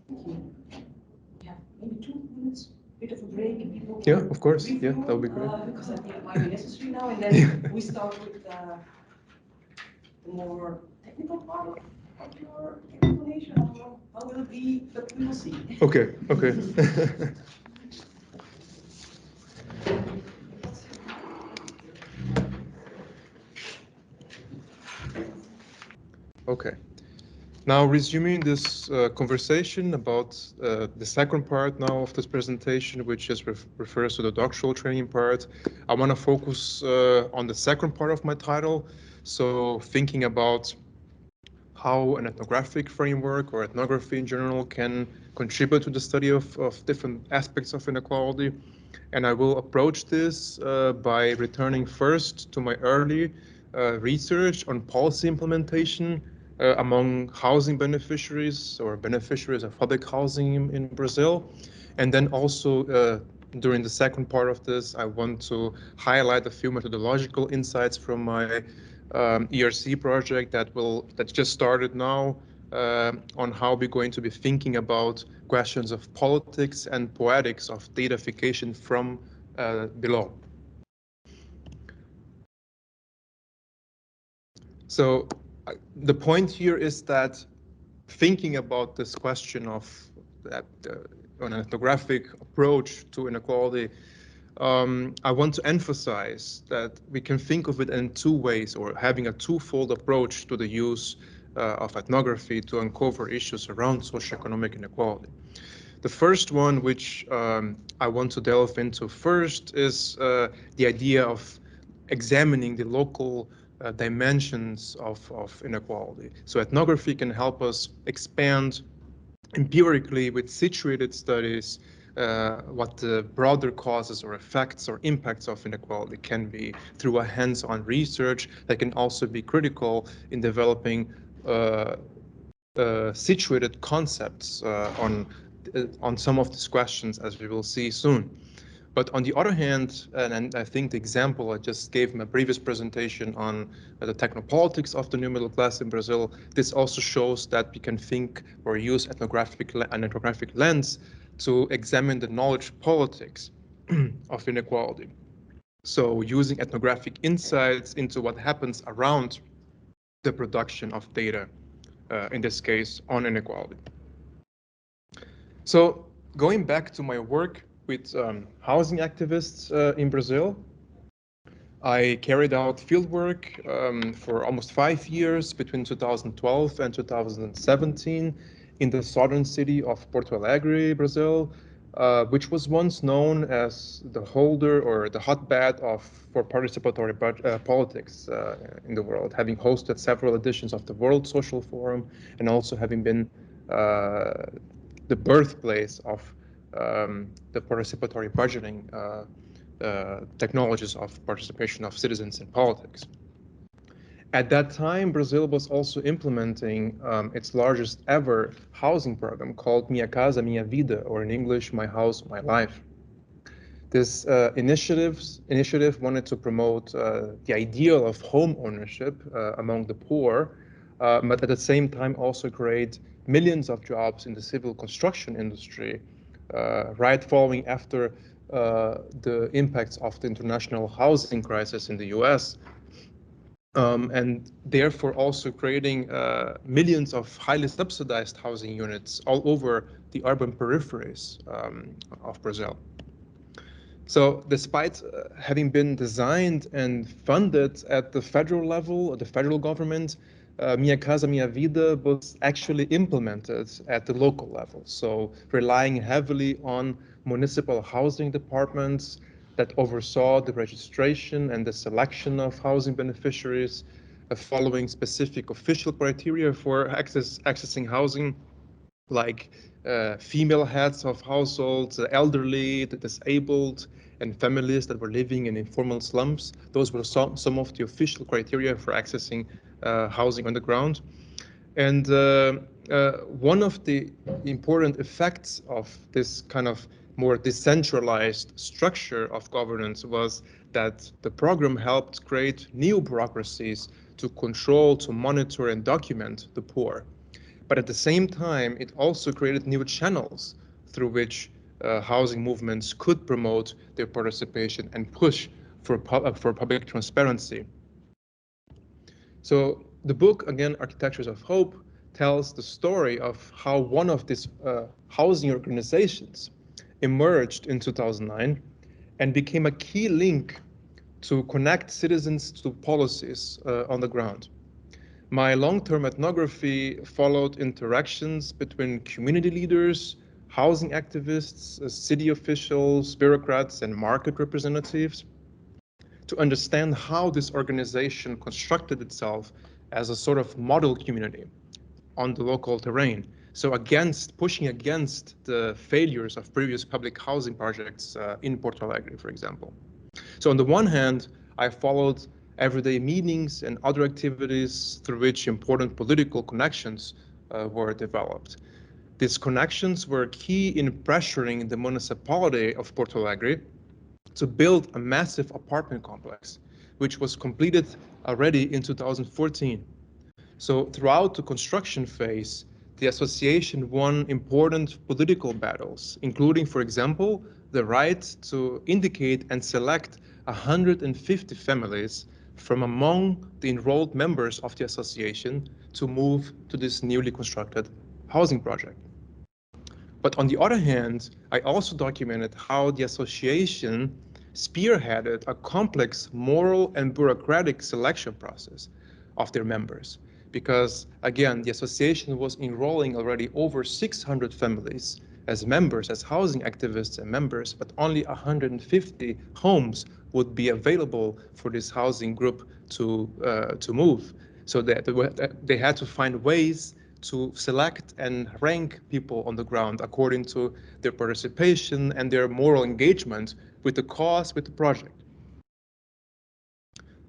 Thank you. We have maybe 2 minutes bit of a break? People Yeah, of course. Yeah, that would be great. Because I think it might be necessary now, and then we start with the more technical part of your explanation. I don't know how will it be, but we will see. Okay, okay. Okay. Now, resuming this conversation about the second part now of this presentation, which is refers to the doctoral training part, I want to focus on the second part of my title. So thinking about how an ethnographic framework or ethnography in general can contribute to the study of different aspects of inequality. And I will approach this by returning first to my early research on policy implementation among housing beneficiaries or beneficiaries of public housing in Brazil. And then also during the second part of this, I want to highlight a few methodological insights from my ERC project that just started now on how we're going to be thinking about questions of politics and poetics of datafication from below. So the point here is that thinking about this question of that an ethnographic approach to inequality, I want to emphasize that we can think of it in two ways, or having a twofold approach to the use of ethnography to uncover issues around socioeconomic inequality. The first one, which I want to delve into first, is the idea of examining the local dimensions of inequality. So ethnography can help us expand empirically with situated studies what the broader causes or effects or impacts of inequality can be through a hands-on research that can also be critical in developing situated concepts on some of these questions, as we will see soon. But on the other hand, and I think the example I just gave in my previous presentation on the technopolitics of the new middle class in Brazil, this also shows that we can think or use an ethnographic lens to examine the knowledge politics of inequality. So using ethnographic insights into what happens around the production of data, in this case, on inequality. So going back to my work with housing activists in Brazil, I carried out fieldwork for almost 5 years between 2012 and 2017 in the southern city of Porto Alegre, Brazil, which was once known as the holder or the hotbed for participatory politics in the world, having hosted several editions of the World Social Forum and also having been the birthplace of the participatory budgeting technologies of participation of citizens in politics. At that time, Brazil was also implementing its largest ever housing program called Minha Casa Minha Vida, or in English, My House, My Life. This initiative wanted to promote the ideal of home ownership among the poor, but at the same time also create millions of jobs in the civil construction industry, right following after the impacts of the international housing crisis in the US, and therefore also creating millions of highly subsidized housing units all over the urban peripheries of Brazil. So despite having been designed and funded at the federal level, the federal government, Minha Casa Minha Vida was actually implemented at the local level. So relying heavily on municipal housing departments that oversaw the registration and the selection of housing beneficiaries, following specific official criteria for accessing housing, like female heads of households, the elderly, the disabled, and families that were living in informal slums. Those were some of the official criteria for accessing housing on the ground. And one of the important effects of this kind of more decentralized structure of governance was that the program helped create new bureaucracies to control, to monitor, and document the poor. But at the same time, it also created new channels through which housing movements could promote their participation and push for public transparency. So the book, again, Architectures of Hope, tells the story of how one of these housing organizations emerged in 2009 and became a key link to connect citizens to policies on the ground. My long-term ethnography followed interactions between community leaders, housing activists, city officials, bureaucrats, and market representatives to understand how this organization constructed itself as a sort of model community on the local terrain. So pushing against the failures of previous public housing projects in Porto Alegre, for example. So on the one hand, I followed everyday meetings and other activities through which important political connections were developed. These connections were key in pressuring the municipality of Porto Alegre to build a massive apartment complex, which was completed already in 2014. So throughout the construction phase, the association won important political battles, including, for example, the right to indicate and select 150 families from among the enrolled members of the association to move to this newly constructed housing project. But on the other hand, I also documented how the association spearheaded a complex moral and bureaucratic selection process of their members. Because again, the association was enrolling already over 600 families as members, as housing activists and members, but only 150 homes would be available for this housing group to move. So that they had to find ways to select and rank people on the ground according to their participation and their moral engagement with the cause, with the project.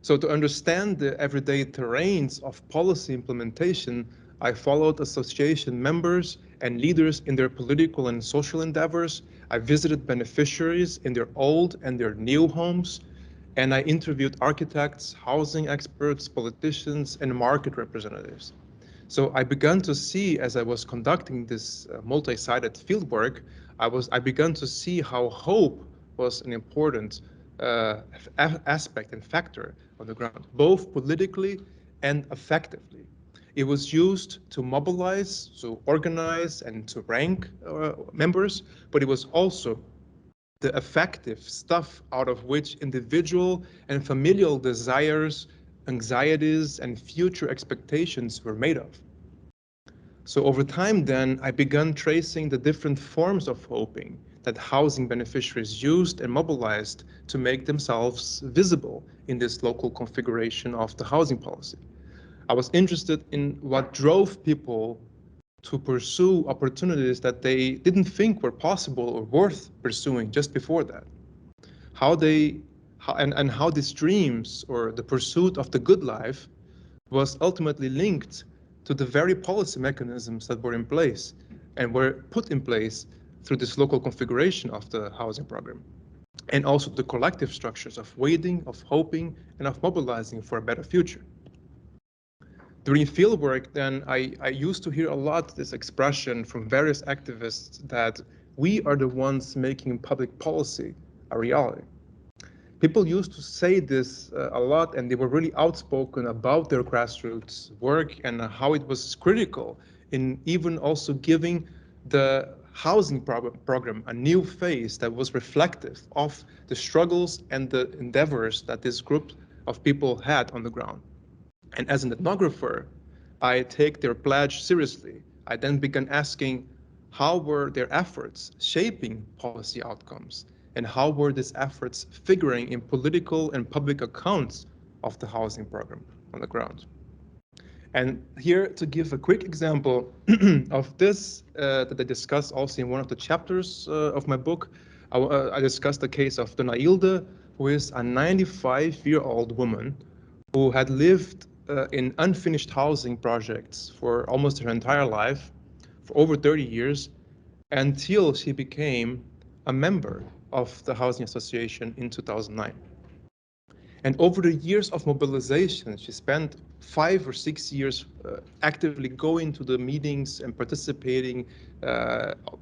So to understand the everyday terrains of policy implementation, I followed association members and leaders in their political and social endeavors. I visited beneficiaries in their old and their new homes, and I interviewed architects, housing experts, politicians, and market representatives. So I began to see, as I was conducting this multi-sided fieldwork, I began to see how hope was an important aspect and factor on the ground, both politically and effectively. It was used to mobilize, to organize, and to rank members, but it was also the effective stuff out of which individual and familial desires, anxieties, and future expectations were made of. So over time then, I began tracing the different forms of hoping that housing beneficiaries used and mobilized to make themselves visible in this local configuration of the housing policy. I was interested in what drove people to pursue opportunities that they didn't think were possible or worth pursuing just before that. And how these dreams or the pursuit of the good life was ultimately linked to the very policy mechanisms that were in place and were put in place through this local configuration of the housing program. And also the collective structures of waiting, of hoping, and of mobilizing for a better future. During fieldwork, then, I used to hear a lot this expression from various activists that we are the ones making public policy a reality. People used to say this a lot, and they were really outspoken about their grassroots work and how it was critical in even also giving the housing program a new phase that was reflective of the struggles and the endeavors that this group of people had on the ground. And as an ethnographer, I take their pledge seriously. I then began asking, how were their efforts shaping policy outcomes? And how were these efforts figuring in political and public accounts of the housing program on the ground? And here to give a quick example of this that I discuss also in one of the chapters of my book, I discussed the case of Dona Hilde, who is a 95-year-old woman who had lived in unfinished housing projects for almost her entire life, for over 30 years, until she became a member of the Housing Association in 2009. And over the years of mobilization, she spent 5 or 6 years actively going to the meetings and participating,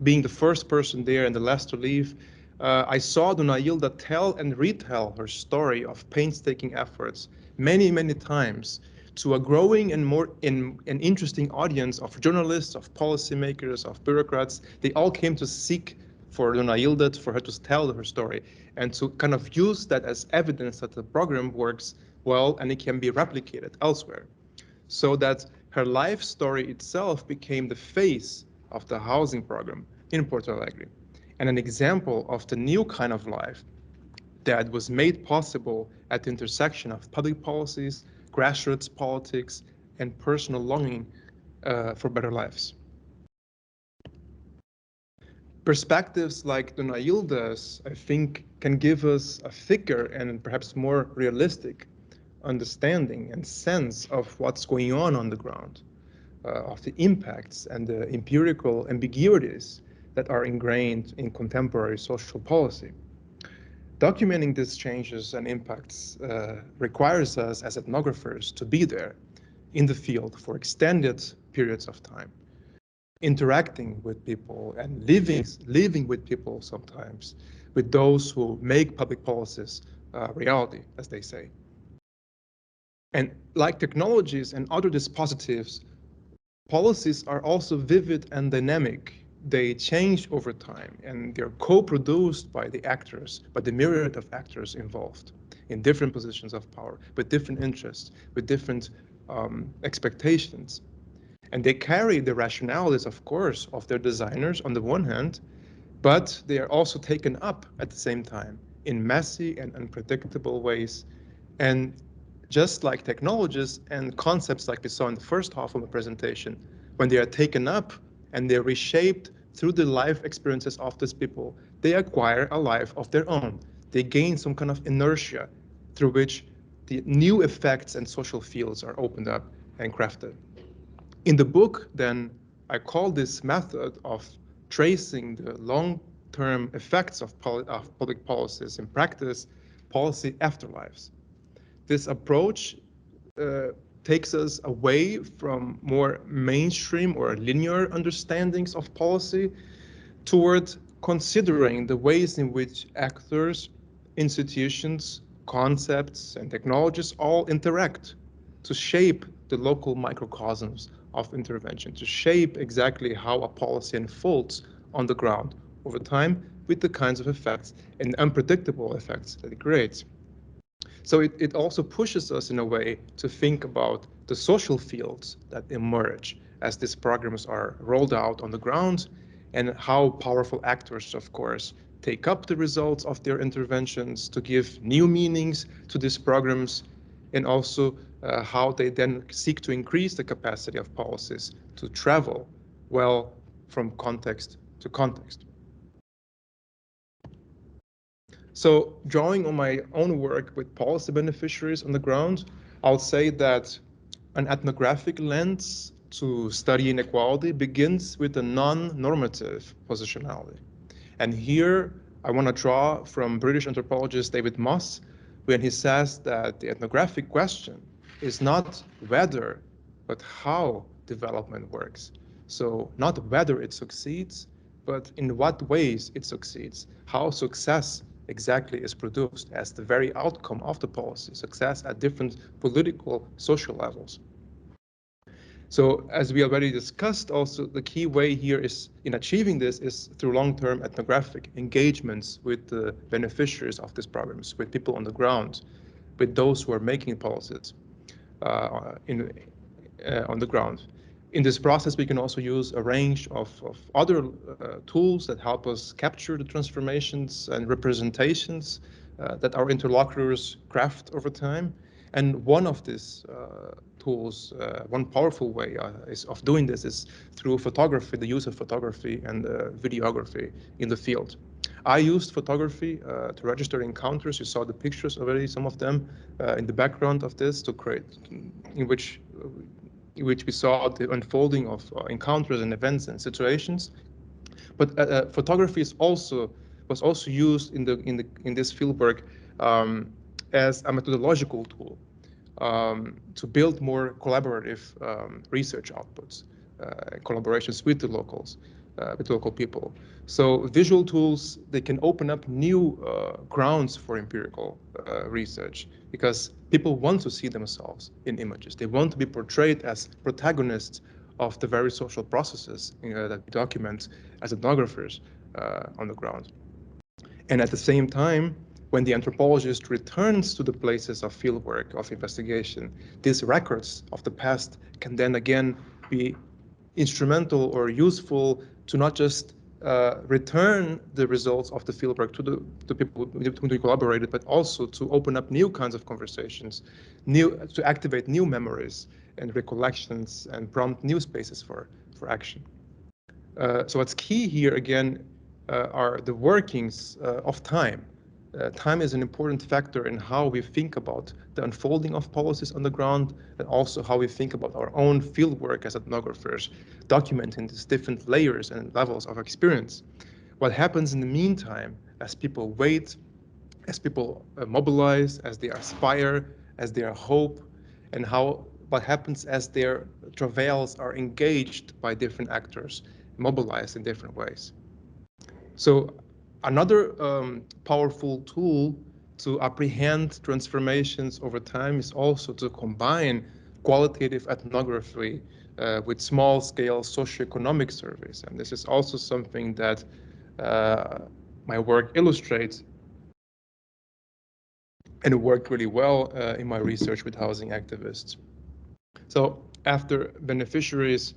being the first person there and the last to leave, I saw Dona Hilda tell and retell her story of painstaking efforts many, many times to a growing and more an interesting audience of journalists, of policymakers, of bureaucrats. They all came to seek for Dona Hilda, for her to tell her story, and to kind of use that as evidence that the program works well and it can be replicated elsewhere. So that her life story itself became the face of the housing program in Porto Alegre, and an example of the new kind of life that was made possible at the intersection of public policies, grassroots politics, and personal longing for better lives. Perspectives like Dona Hilda's, I think, can give us a thicker and perhaps more realistic understanding and sense of what's going on the ground, of the impacts and the empirical ambiguities that are ingrained in contemporary social policy. Documenting these changes and impacts requires us as ethnographers to be there in the field for extended periods of time, interacting with people and living with people sometimes, with those who make public policies reality, as they say. And like technologies and other dispositives, policies are also vivid and dynamic. They change over time, and they're co-produced by the actors, by the myriad of actors involved in different positions of power, with different interests, with different expectations. And they carry the rationalities, of course, of their designers on the one hand, but they are also taken up at the same time in messy and unpredictable ways. And just like technologies and concepts like we saw in the first half of the presentation, when they are taken up and they're reshaped through the life experiences of these people, they acquire a life of their own. They gain some kind of inertia through which the new effects and social fields are opened up and crafted. In the book, then, I call this method of tracing the long-term effects of public policies in practice, policy afterlives. This approach uh, takes us away from more mainstream or linear understandings of policy toward considering the ways in which actors, institutions, concepts, and technologies all interact to shape the local microcosms of intervention, to shape exactly how a policy unfolds on the ground over time with the kinds of effects and unpredictable effects that it creates. So it also pushes us in a way to think about the social fields that emerge as these programs are rolled out on the ground, and how powerful actors, of course, take up the results of their interventions to give new meanings to these programs, and also how they then seek to increase the capacity of policies to travel well from context to context. So drawing on my own work with policy beneficiaries on the ground, I'll say that an ethnographic lens to study inequality begins with a non-normative positionality. And here I want to draw from British anthropologist David Moss when he says that the ethnographic question is not whether, but how development works. So not whether it succeeds, but in what ways it succeeds, how success exactly is produced as the very outcome of the policy, success at different political, social levels. So as we already discussed, also the key way here is in achieving this is through long-term ethnographic engagements with the beneficiaries of these programs, with people on the ground, with those who are making policies on the ground. In this process, we can also use a range of other tools that help us capture the transformations and representations that our interlocutors craft over time. And one of these tools, one powerful way of doing this is through photography, the use of photography and videography in the field. I used photography to register encounters. You saw the pictures already, some of them in the background of this, to create, in which we saw the unfolding of encounters and events and situations. But photography was also used in this fieldwork as a methodological tool to build more collaborative research outputs, collaborations with local people. So visual tools, they can open up new grounds for empirical research because people want to see themselves in images. They want to be portrayed as protagonists of the very social processes that we document as ethnographers on the ground. And at the same time, when the anthropologist returns to the places of fieldwork, of investigation, these records of the past can then again be instrumental or useful to not just return the results of the fieldwork to the people with whom we collaborated, but also to open up new kinds of conversations, to activate new memories and recollections and prompt new spaces for action. So what's key here again are the workings of time. Time is an important factor in how we think about the unfolding of policies on the ground and also how we think about our own fieldwork as ethnographers, documenting these different layers and levels of experience. What happens in the meantime as people wait, as people mobilize, as they aspire, as they hope, and how what happens as their travails are engaged by different actors, mobilized in different ways. So another powerful tool to apprehend transformations over time is also to combine qualitative ethnography with small-scale socioeconomic surveys. And this is also something that my work illustrates and it worked really well in my research with housing activists. So after beneficiaries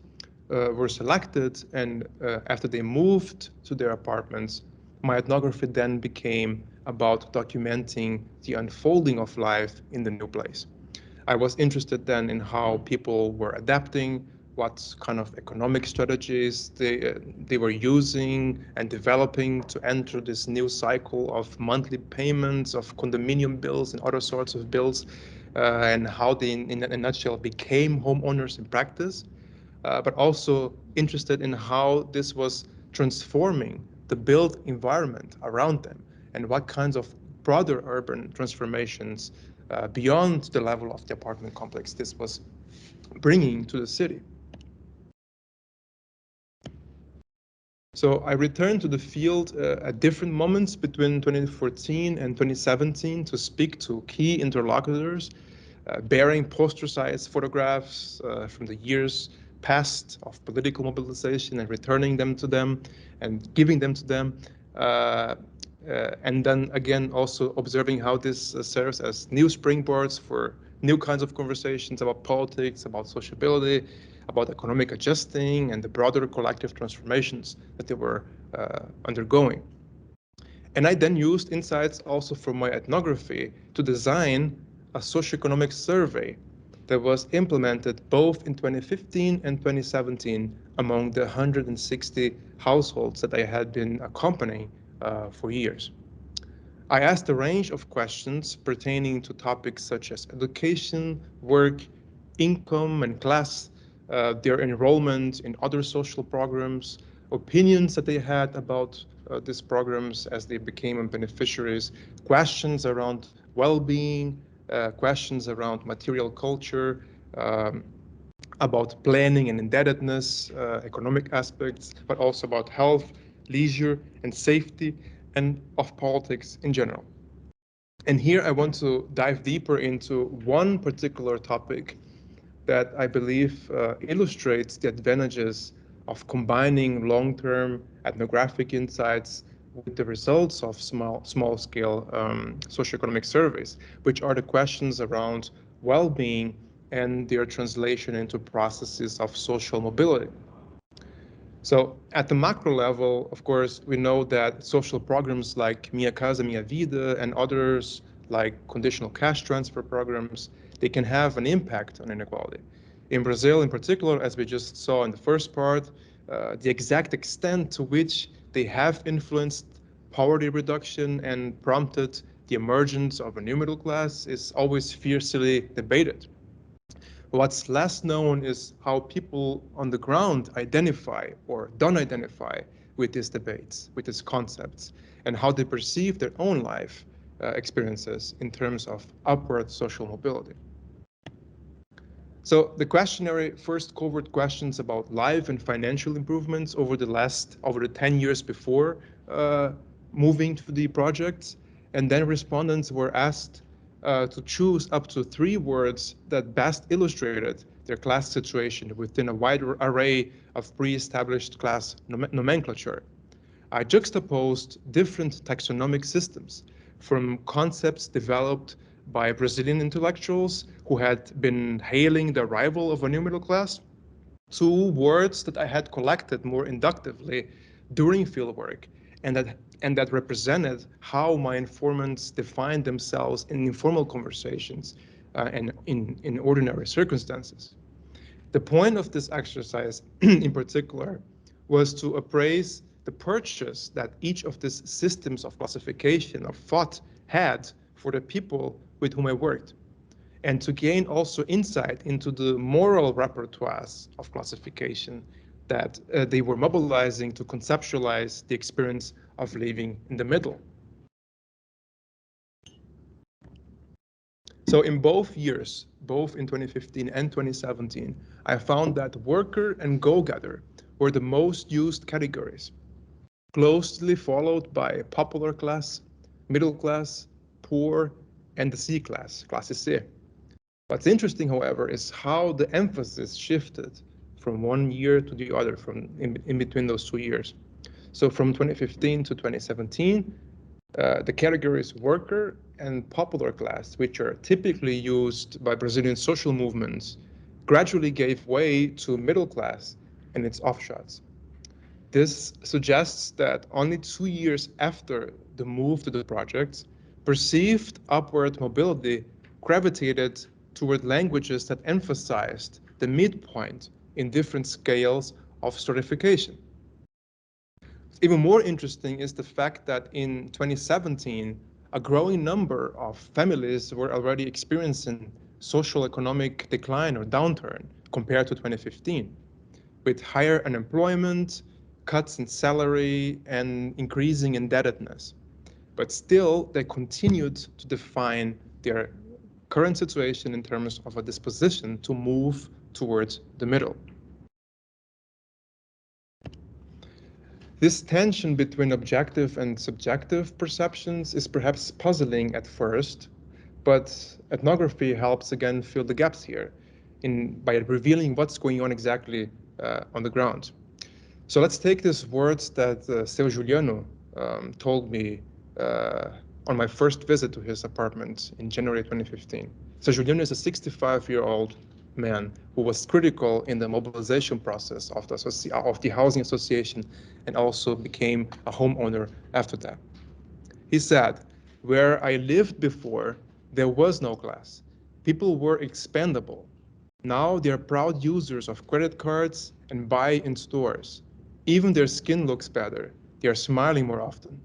were selected and after they moved to their apartments, my ethnography then became about documenting the unfolding of life in the new place. I was interested then in how people were adapting, what kind of economic strategies they were using and developing to enter this new cycle of monthly payments, of condominium bills and other sorts of bills, and how they, in a nutshell, became homeowners in practice, but also interested in how this was transforming the built environment around them and what kinds of broader urban transformations beyond the level of the apartment complex this was bringing to the city. So I returned to the field at different moments between 2014 and 2017 to speak to key interlocutors, bearing poster-sized photographs from the years past of political mobilization and returning them to them and giving them to them. And then again, also observing how this serves as new springboards for new kinds of conversations about politics, about sociability, about economic adjusting and the broader collective transformations that they were undergoing. And I then used insights also from my ethnography to design a socioeconomic survey that was implemented both in 2015 and 2017 among the 160 households that I had been accompanying for years. I asked a range of questions pertaining to topics such as education, work, income and class, their enrollment in other social programs, opinions that they had about these programs as they became beneficiaries, questions around well-being, questions around material culture, about planning and indebtedness, economic aspects, but also about health, leisure, and safety, and of politics in general. And here I want to dive deeper into one particular topic that I believe illustrates the advantages of combining long-term ethnographic insights with the results of small-scale socioeconomic surveys, which are the questions around well-being and their translation into processes of social mobility. So at the macro level, of course, we know that social programs like Minha Casa Minha Vida and others like conditional cash transfer programs, they can have an impact on inequality. In Brazil in particular, as we just saw in the first part, the exact extent to which they have influenced poverty reduction and prompted the emergence of a new middle class is always fiercely debated. What's less known is how people on the ground identify or don't identify with these debates, with these concepts, and how they perceive their own life experiences in terms of upward social mobility. So the questionnaire first covered questions about life and financial improvements over the 10 years before moving to the projects. And then respondents were asked to choose up to 3 words that best illustrated their class situation within a wide array of pre-established class nomenclature. I juxtaposed different taxonomic systems from concepts developed by Brazilian intellectuals who had been hailing the arrival of a new middle class to words that I had collected more inductively during fieldwork and that represented how my informants defined themselves in informal conversations and in ordinary circumstances. The point of this exercise in particular was to appraise the purchase that each of these systems of classification of thought had for the people with whom I worked, and to gain also insight into the moral repertoires of classification that they were mobilizing to conceptualize the experience of living in the middle. So in both years, both in 2015 and 2017, I found that worker and go-getter were the most used categories, closely followed by popular class, middle class, poor, and the C class, classe C. What's interesting, however, is how the emphasis shifted from one year to the other, from in between those 2 years. So from 2015 to 2017, the categories worker and popular class, which are typically used by Brazilian social movements, gradually gave way to middle class and its offshoots. This suggests that only 2 years after the move to the projects, perceived upward mobility gravitated toward languages that emphasized the midpoint in different scales of stratification. Even more interesting is the fact that in 2017, a growing number of families were already experiencing social economic decline or downturn compared to 2015, with higher unemployment, cuts in salary, and increasing indebtedness. But still, they continued to define their current situation in terms of a disposition to move towards the middle. This tension between objective and subjective perceptions is perhaps puzzling at first, but ethnography helps again fill the gaps here by revealing what's going on exactly on the ground. So let's take these words that Seu Juliano told me on my first visit to his apartment in January 2015. Seu Juliano is a 65-year-old man who was critical in the mobilization process of the housing association and also became a homeowner after that. He said, "Where I lived before, there was no class. People were expendable. Now they are proud users of credit cards and buy in stores. Even their skin looks better. They are smiling more often.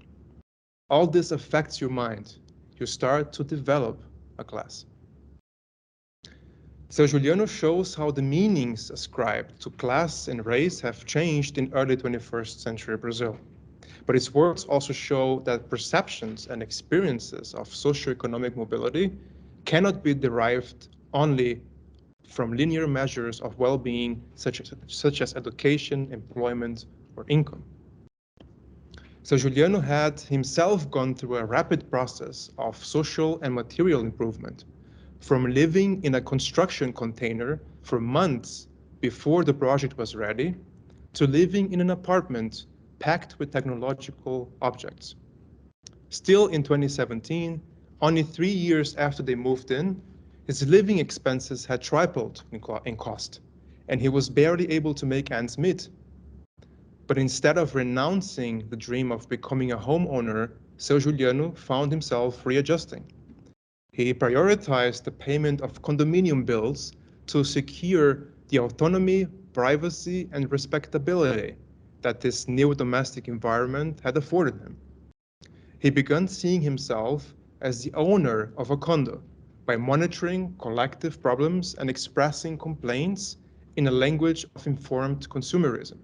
All this affects your mind. You start to develop a class." So Juliano shows how the meanings ascribed to class and race have changed in early 21st century Brazil. But his words also show that perceptions and experiences of socioeconomic mobility cannot be derived only from linear measures of well-being such as education, employment, or income. So Juliano had himself gone through a rapid process of social and material improvement, from living in a construction container for months before the project was ready, to living in an apartment packed with technological objects. Still in 2017, only 3 years after they moved in, his living expenses had tripled in cost, and he was barely able to make ends meet. But instead of renouncing the dream of becoming a homeowner, Seu Juliano found himself readjusting. He prioritized the payment of condominium bills to secure the autonomy, privacy, and respectability that this new domestic environment had afforded him. He began seeing himself as the owner of a condo by monitoring collective problems and expressing complaints in a language of informed consumerism.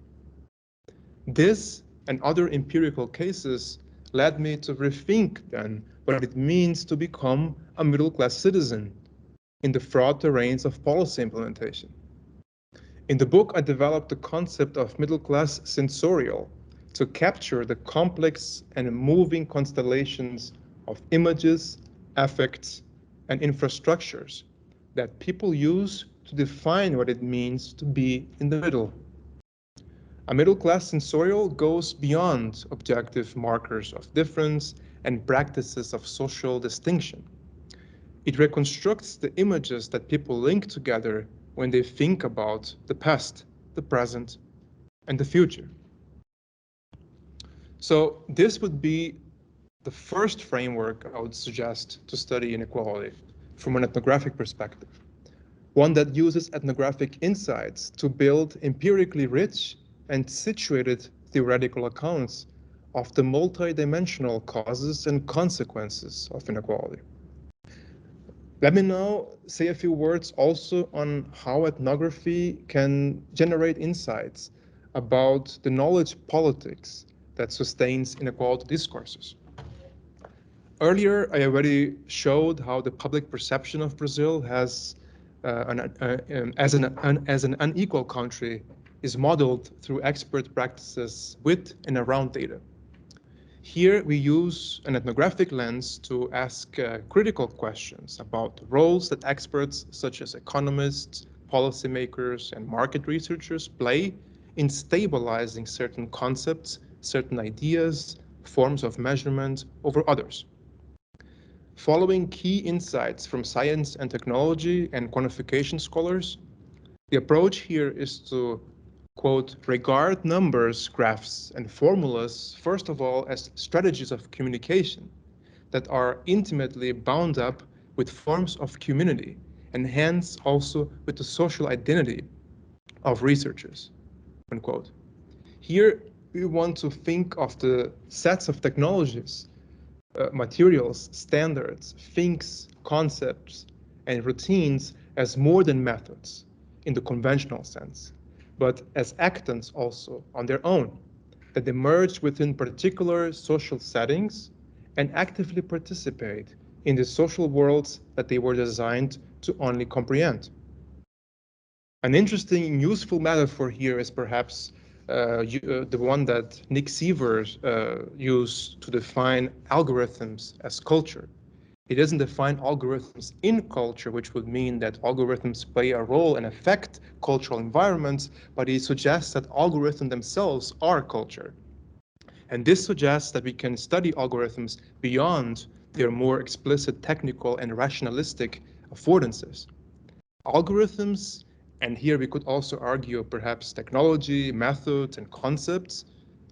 This and other empirical cases led me to rethink then what it means to become a middle-class citizen in the fraud terrains of policy implementation. In the book, I developed the concept of middle-class sensorial to capture the complex and moving constellations of images, affects, and infrastructures that people use to define what it means to be in the middle. A middle-class sensorial goes beyond objective markers of difference and practices of social distinction. It reconstructs the images that people link together when they think about the past, the present, and the future. So this would be the first framework I would suggest to study inequality from an ethnographic perspective, one that uses ethnographic insights to build empirically rich and situated theoretical accounts of the multidimensional causes and consequences of inequality. Let me now say a few words also on how ethnography can generate insights about the knowledge politics that sustains inequality discourses. Earlier, I already showed how the public perception of Brazil has, as an unequal country, is modeled through expert practices with and around data. Here, we use an ethnographic lens to ask critical questions about roles that experts such as economists, policymakers, and market researchers play in stabilizing certain concepts, certain ideas, forms of measurement over others. Following key insights from science and technology and quantification scholars, the approach here is to, quote, regard numbers, graphs, and formulas, first of all, as strategies of communication that are intimately bound up with forms of community and hence also with the social identity of researchers, unquote. Here, we want to think of the sets of technologies, materials, standards, things, concepts, and routines as more than methods in the conventional sense, but as actants also on their own, that emerge within particular social settings and actively participate in the social worlds that they were designed to only comprehend. An interesting and useful metaphor here is perhaps the one that Nick Sievers used to define algorithms as culture. He doesn't define algorithms in culture, which would mean that algorithms play a role and affect cultural environments, but he suggests that algorithms themselves are culture. And this suggests that we can study algorithms beyond their more explicit technical and rationalistic affordances. Algorithms, and here we could also argue perhaps technology, methods, and concepts,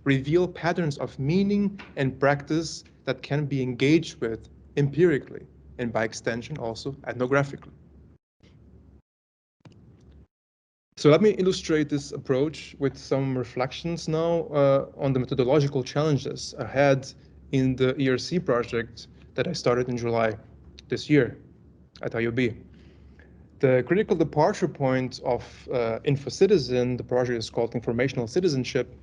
reveal patterns of meaning and practice that can be engaged with empirically, and by extension also ethnographically. So let me illustrate this approach with some reflections now on the methodological challenges ahead in the ERC project that I started in July this year at IUB. The critical departure point of InfoCitizen, the project is called Informational Citizenship,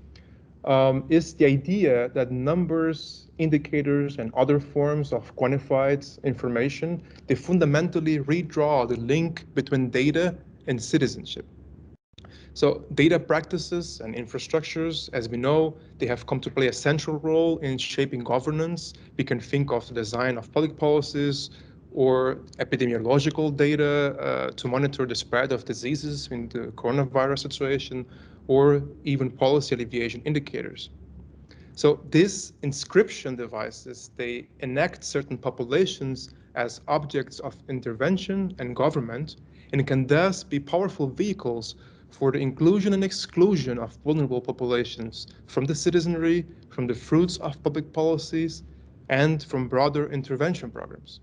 is the idea that numbers, indicators, and other forms of quantified information, they fundamentally redraw the link between data and citizenship. So data practices and infrastructures, as we know, they have come to play a central role in shaping governance. We can think of the design of public policies or epidemiological data to monitor the spread of diseases in the coronavirus situation, or even policy alleviation indicators. So these inscription devices, they enact certain populations as objects of intervention and government, and can thus be powerful vehicles for the inclusion and exclusion of vulnerable populations from the citizenry, from the fruits of public policies, and from broader intervention programs.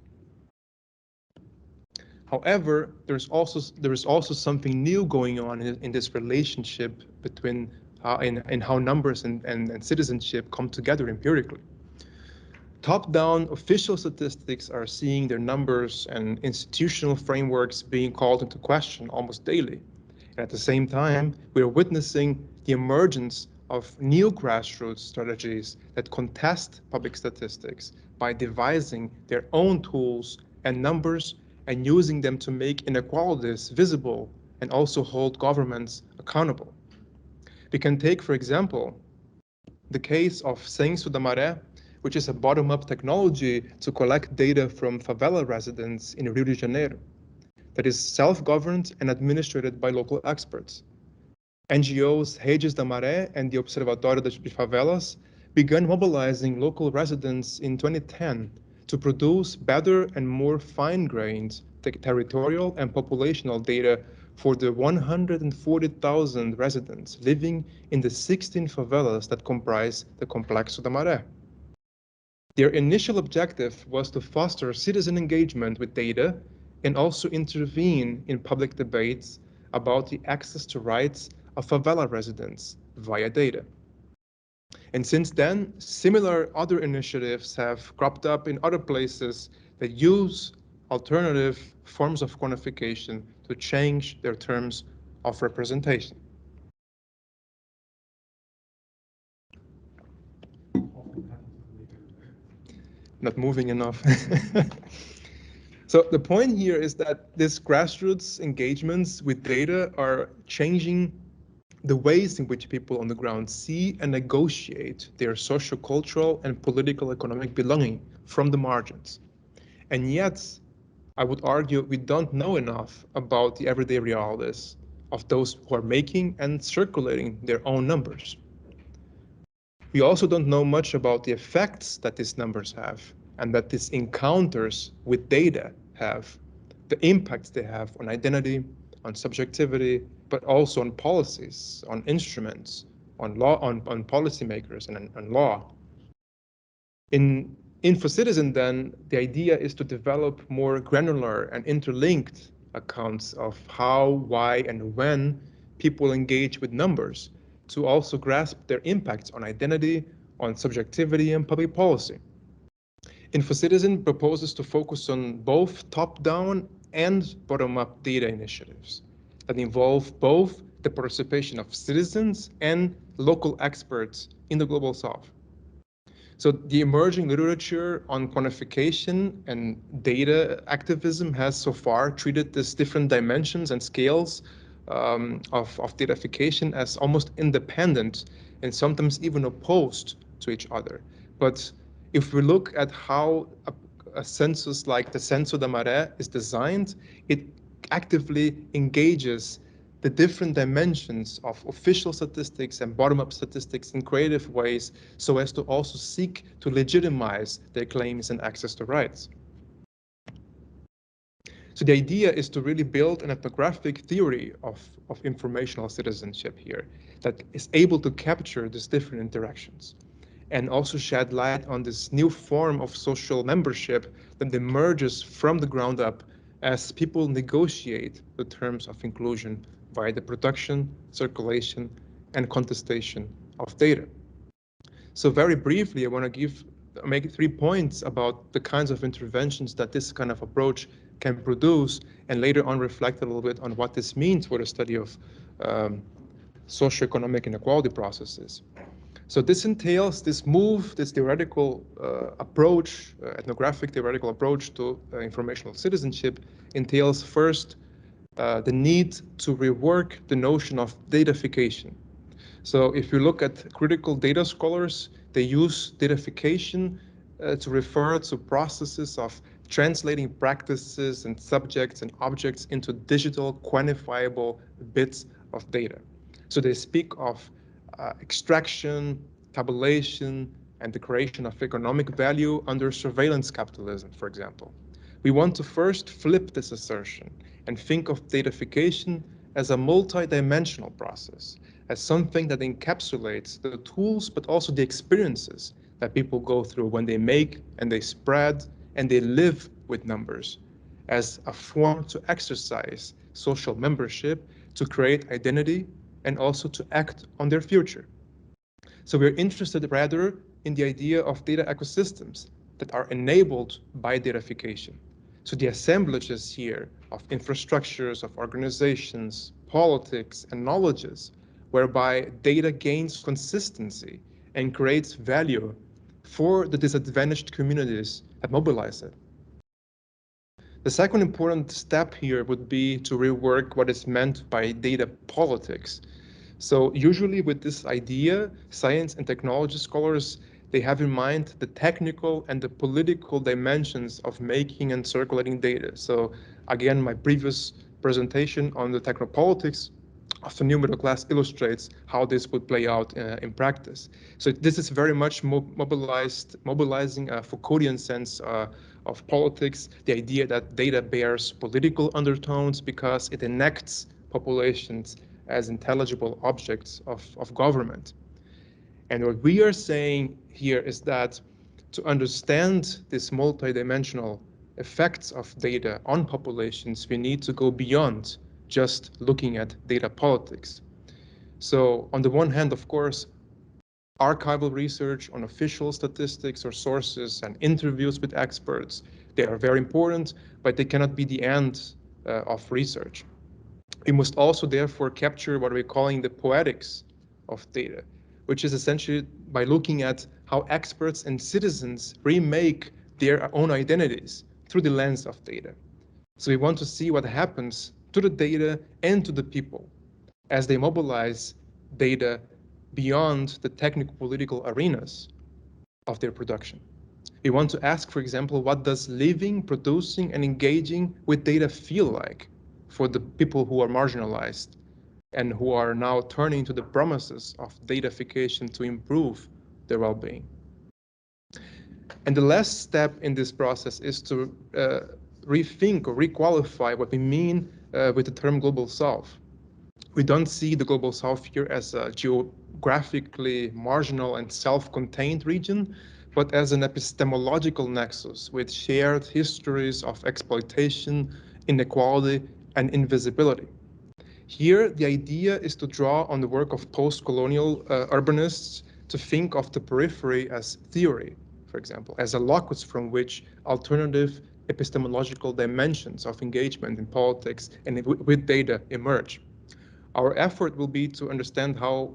However, there is also something new going on in this relationship between in how numbers and citizenship come together empirically. Top-down official statistics are seeing their numbers and institutional frameworks being called into question almost daily. And at the same time, we are witnessing the emergence of new grassroots strategies that contest public statistics by devising their own tools and numbers and using them to make inequalities visible and also hold governments accountable. We can take, for example, the case of Censo da Maré, which is a bottom-up technology to collect data from favela residents in Rio de Janeiro that is self-governed and administered by local experts. NGOs Redes da Maré and the Observatório de Favelas began mobilizing local residents in 2010 to produce better and more fine-grained territorial and populational data for the 140,000 residents living in the 16 favelas that comprise the Complexo da Maré. Their initial objective was to foster citizen engagement with data and also intervene in public debates about the access to rights of favela residents via data. And since then, similar other initiatives have cropped up in other places that use alternative forms of quantification to change their terms of representation. Not moving enough. So the point here is that these grassroots engagements with data are changing the ways in which people on the ground see and negotiate their social, cultural, and political economic belonging from the margins. And yet, I would argue we don't know enough about the everyday realities of those who are making and circulating their own numbers. We also don't know much about the effects that these numbers have and that these encounters with data have, the impacts they have on identity, on subjectivity, but also on policies, on instruments, on law, on policymakers and on law. In InfoCitizen, then, the idea is to develop more granular and interlinked accounts of how, why, and when people engage with numbers to also grasp their impacts on identity, on subjectivity, and public policy. InfoCitizen proposes to focus on both top-down and bottom-up data initiatives that involve both the participation of citizens and local experts in the Global South. So the emerging literature on quantification and data activism has so far treated these different dimensions and scales of datafication as almost independent and sometimes even opposed to each other. But if we look at how a census like the Censo da Maré is designed, it actively engages the different dimensions of official statistics and bottom-up statistics in creative ways so as to also seek to legitimize their claims and access to rights. So the idea is to really build an ethnographic theory of informational citizenship here that is able to capture these different interactions and also shed light on this new form of social membership that emerges from the ground up as people negotiate the terms of inclusion via the production, circulation, and contestation of data. So very briefly, I want to make 3 points about the kinds of interventions that this kind of approach can produce, and later on reflect a little bit on what this means for the study of socioeconomic inequality processes. So this entails this theoretical approach, ethnographic theoretical approach to informational citizenship entails first the need to rework the notion of datafication. So if you look at critical data scholars, they use datafication to refer to processes of translating practices and subjects and objects into digital quantifiable bits of data. So they speak of extraction, tabulation, and the creation of economic value under surveillance capitalism, for example. We want to first flip this assertion and think of datafication as a multi-dimensional process, as something that encapsulates the tools but also the experiences that people go through when they make and they spread and they live with numbers, as a form to exercise social membership, to create identity, and also to act on their future. So we're interested rather in the idea of data ecosystems that are enabled by datafication. So the assemblages here of infrastructures, of organizations, politics, and knowledges, whereby data gains consistency and creates value for the disadvantaged communities that mobilize it. The second important step here would be to rework what is meant by data politics. So usually with this idea, science and technology scholars, they have in mind the technical and the political dimensions of making and circulating data. So again, my previous presentation on the technopolitics of the new middle class illustrates how this would play out in practice. So this is very much mobilizing a Foucauldian sense of politics, the idea that data bears political undertones because it enacts populations as intelligible objects of government. And what we are saying here is that to understand this multidimensional effects of data on populations, we need to go beyond just looking at data politics. So on the one hand, of course, archival research on official statistics or sources and interviews with experts, they are very important, but they cannot be the end of research. We must also therefore capture what we're calling the poetics of data, which is essentially by looking at how experts and citizens remake their own identities through the lens of data. So we want to see what happens to the data and to the people as they mobilize data beyond the technical political arenas of their production. We want to ask, for example, what does living, producing, and engaging with data feel like for the people who are marginalized and who are now turning to the promises of datafication to improve their well-being. And the last step in this process is to rethink or requalify what we mean with the term global south. We don't see the global south here as a geographically marginal and self-contained region, but as an epistemological nexus with shared histories of exploitation, inequality, and invisibility. Here, the idea is to draw on the work of post-colonial urbanists to think of the periphery as theory, for example, as a locus from which alternative epistemological dimensions of engagement in politics and with data emerge. Our effort will be to understand how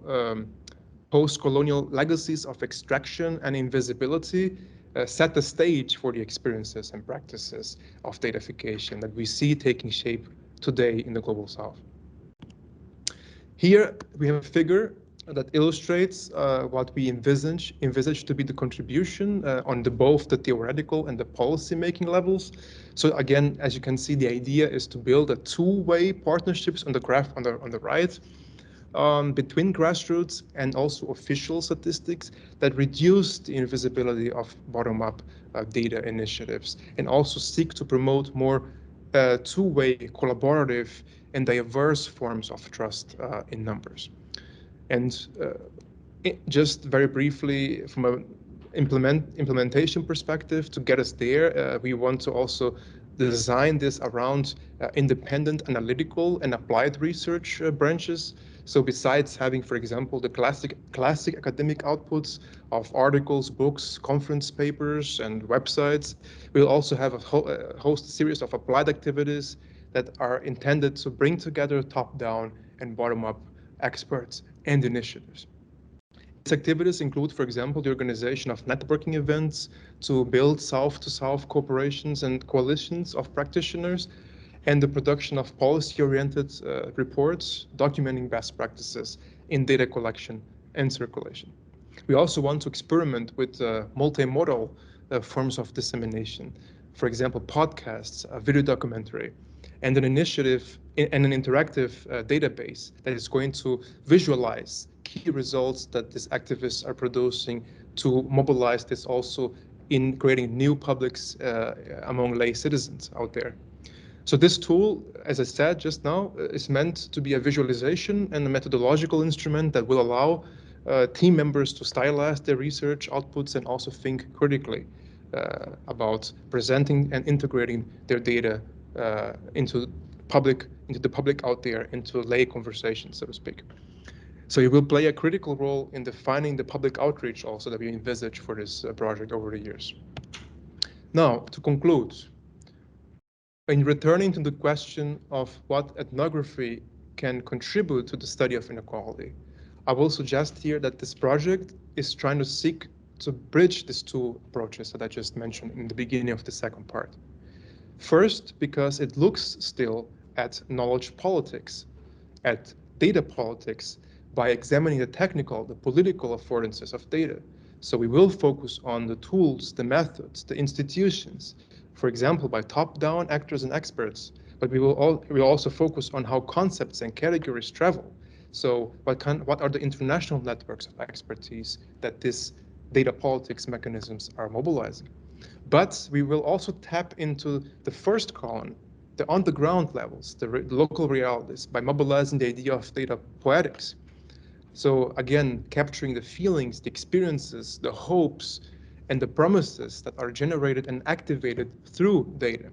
post-colonial legacies of extraction and invisibility set the stage for the experiences and practices of datafication that we see taking shape today in the Global South. Here we have a figure that illustrates what we envisage to be the contribution on both the theoretical and the policy-making levels. So again, as you can see, the idea is to build a two-way partnerships on the graph on the right between grassroots and also official statistics that reduce the invisibility of bottom-up data initiatives and also seek to promote more two-way, collaborative, and diverse forms of trust in numbers. And just very briefly, from an implementation perspective, to get us there, we want to also design this around independent analytical and applied research branches. So besides having, for example, the classic academic outputs of articles, books, conference papers, and websites, we'll also have a host series of applied activities that are intended to bring together top-down and bottom-up experts and initiatives. These activities include, for example, the organization of networking events to build south-to-south cooperations and coalitions of practitioners, and the production of policy-oriented reports documenting best practices in data collection and circulation. We also want to experiment with multimodal forms of dissemination. For example, podcasts, a video documentary, and an initiative and an interactive database that is going to visualize key results that these activists are producing to mobilize this also in creating new publics among lay citizens out there. So this tool, as I said just now, is meant to be a visualization and a methodological instrument that will allow team members to stylize their research outputs and also think critically about presenting and integrating their data into the public out there, into lay conversation, so to speak. So it will play a critical role in defining the public outreach also that we envisage for this project over the years. Now, to conclude, in returning to the question of what ethnography can contribute to the study of inequality, I will suggest here that this project is trying to seek to bridge these two approaches that I just mentioned in the beginning of the second part. First, because it looks still at knowledge politics, at data politics, by examining the technical, the political affordances of data. So we will focus on the tools, the methods, the institutions, for example, by top-down actors and experts, but we'll also focus on how concepts and categories travel. So what are the international networks of expertise that this data politics mechanisms are mobilizing? But we will also tap into the first column, the on-the-ground levels, the local realities, by mobilizing the idea of data poetics. So again, capturing the feelings, the experiences, the hopes, and the promises that are generated and activated through data.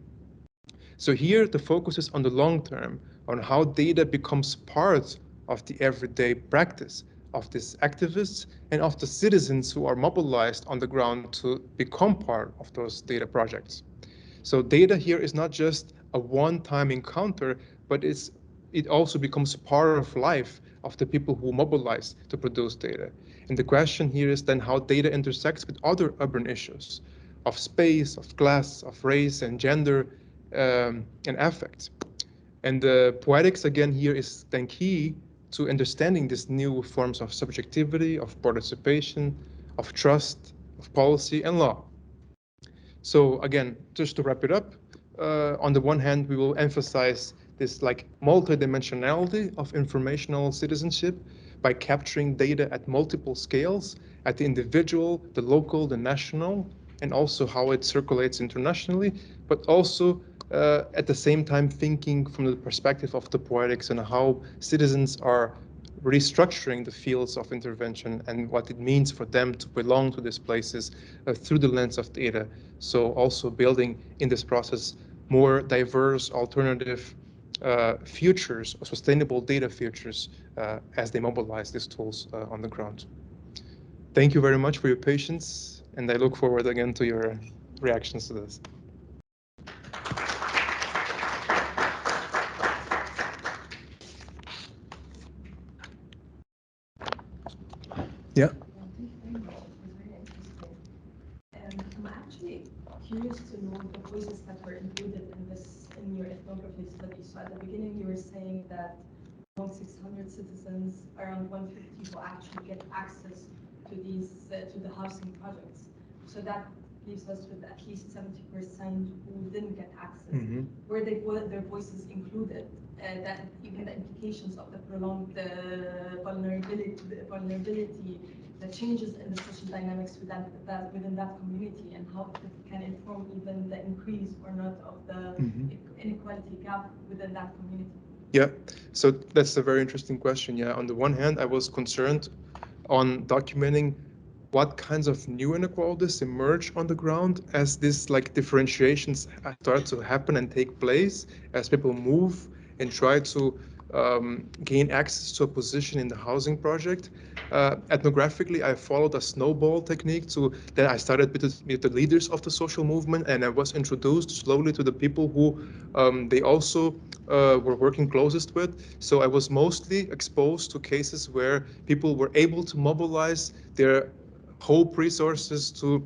So here the focus is on the long term, on how data becomes part of the everyday practice of these activists and of the citizens who are mobilized on the ground to become part of those data projects. So data here is not just a one-time encounter, but it also becomes part of life of the people who mobilize to produce data. And the question here is then how data intersects with other urban issues of space, of class, of race and gender and affect. And the poetics again here is then key to understanding these new forms of subjectivity, of participation, of trust, of policy and law. So again, just to wrap it up, on the one hand, we will emphasize this like multidimensionality of informational citizenship by capturing data at multiple scales, at the individual, the local, the national, and also how it circulates internationally, but also at the same time thinking from the perspective of the poetics and how citizens are restructuring the fields of intervention and what it means for them to belong to these places through the lens of data. So also building in this process more diverse alternative futures, sustainable data futures as they mobilize these tools on the ground. Thank you very much for your patience, and I look forward again to your reactions to this. Yeah. Thank you very much. It was very interesting. I'm actually curious to know the voices that were included in your ethnography study. So at the beginning, you were saying that among 600 citizens, around 150 will actually get access to to the housing projects. So that leaves us with at least 70% who didn't get access. Were their voices included? That even the implications of the prolonged vulnerability, the changes in the social dynamics within that community, and how it can inform even the increase or not of the inequality gap within that community. Yeah, so that's a very interesting question. Yeah, on the one hand, I was concerned on documenting what kinds of new inequalities emerge on the ground as these like differentiations start to happen and take place as people move and try to gain access to a position in the housing project. Ethnographically, I followed a snowball technique that I started with the leaders of the social movement, and I was introduced slowly to the people who they also were working closest with. So I was mostly exposed to cases where people were able to mobilize their hope resources to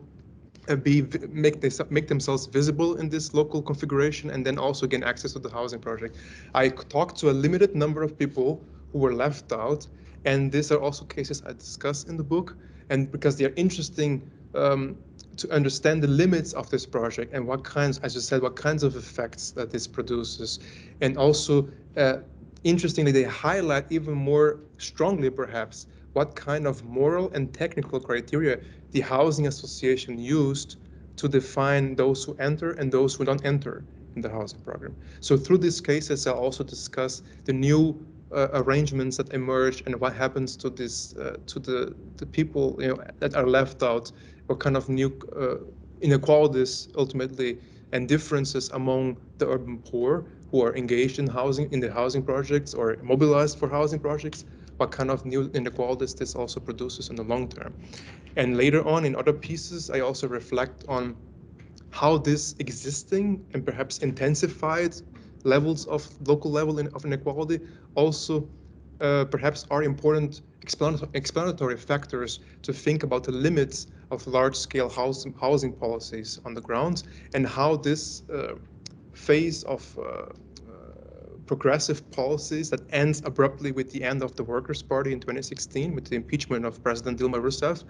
make themselves visible in this local configuration and then also gain access to the housing project. I talked to a limited number of people who were left out, and these are also cases I discuss in the book, and because they are interesting to understand the limits of this project and what kinds, as you said, what kinds of effects that this produces, and also interestingly, they highlight even more strongly, perhaps, what kind of moral and technical criteria the housing association used to define those who enter and those who don't enter in the housing program. So through these cases, I'll also discuss the new arrangements that emerge and what happens to this to the people that are left out, what kind of new inequalities ultimately and differences among the urban poor who are engaged in the housing projects or mobilized for housing projects, what kind of new inequalities this also produces in the long term. And later on in other pieces, I also reflect on how this existing and perhaps intensified levels of local level of inequality also perhaps are important explanatory factors to think about the limits of large-scale housing policies on the ground and how this phase of progressive policies that ends abruptly with the end of the Workers' Party in 2016 with the impeachment of President Dilma Rousseff.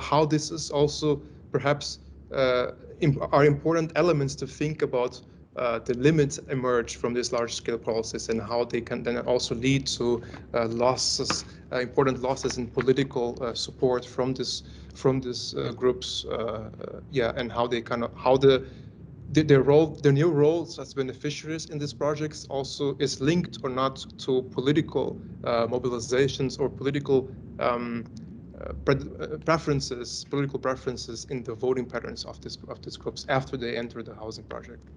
How this is also perhaps are important elements to think about the limits emerge from these large-scale policies and how they can then also lead to losses, important losses in political support from this groups, yeah, and how they kind of their role, their new roles as beneficiaries in these projects also is linked or not to political mobilizations or political preferences, political preferences in the voting patterns of these groups after they enter the housing project.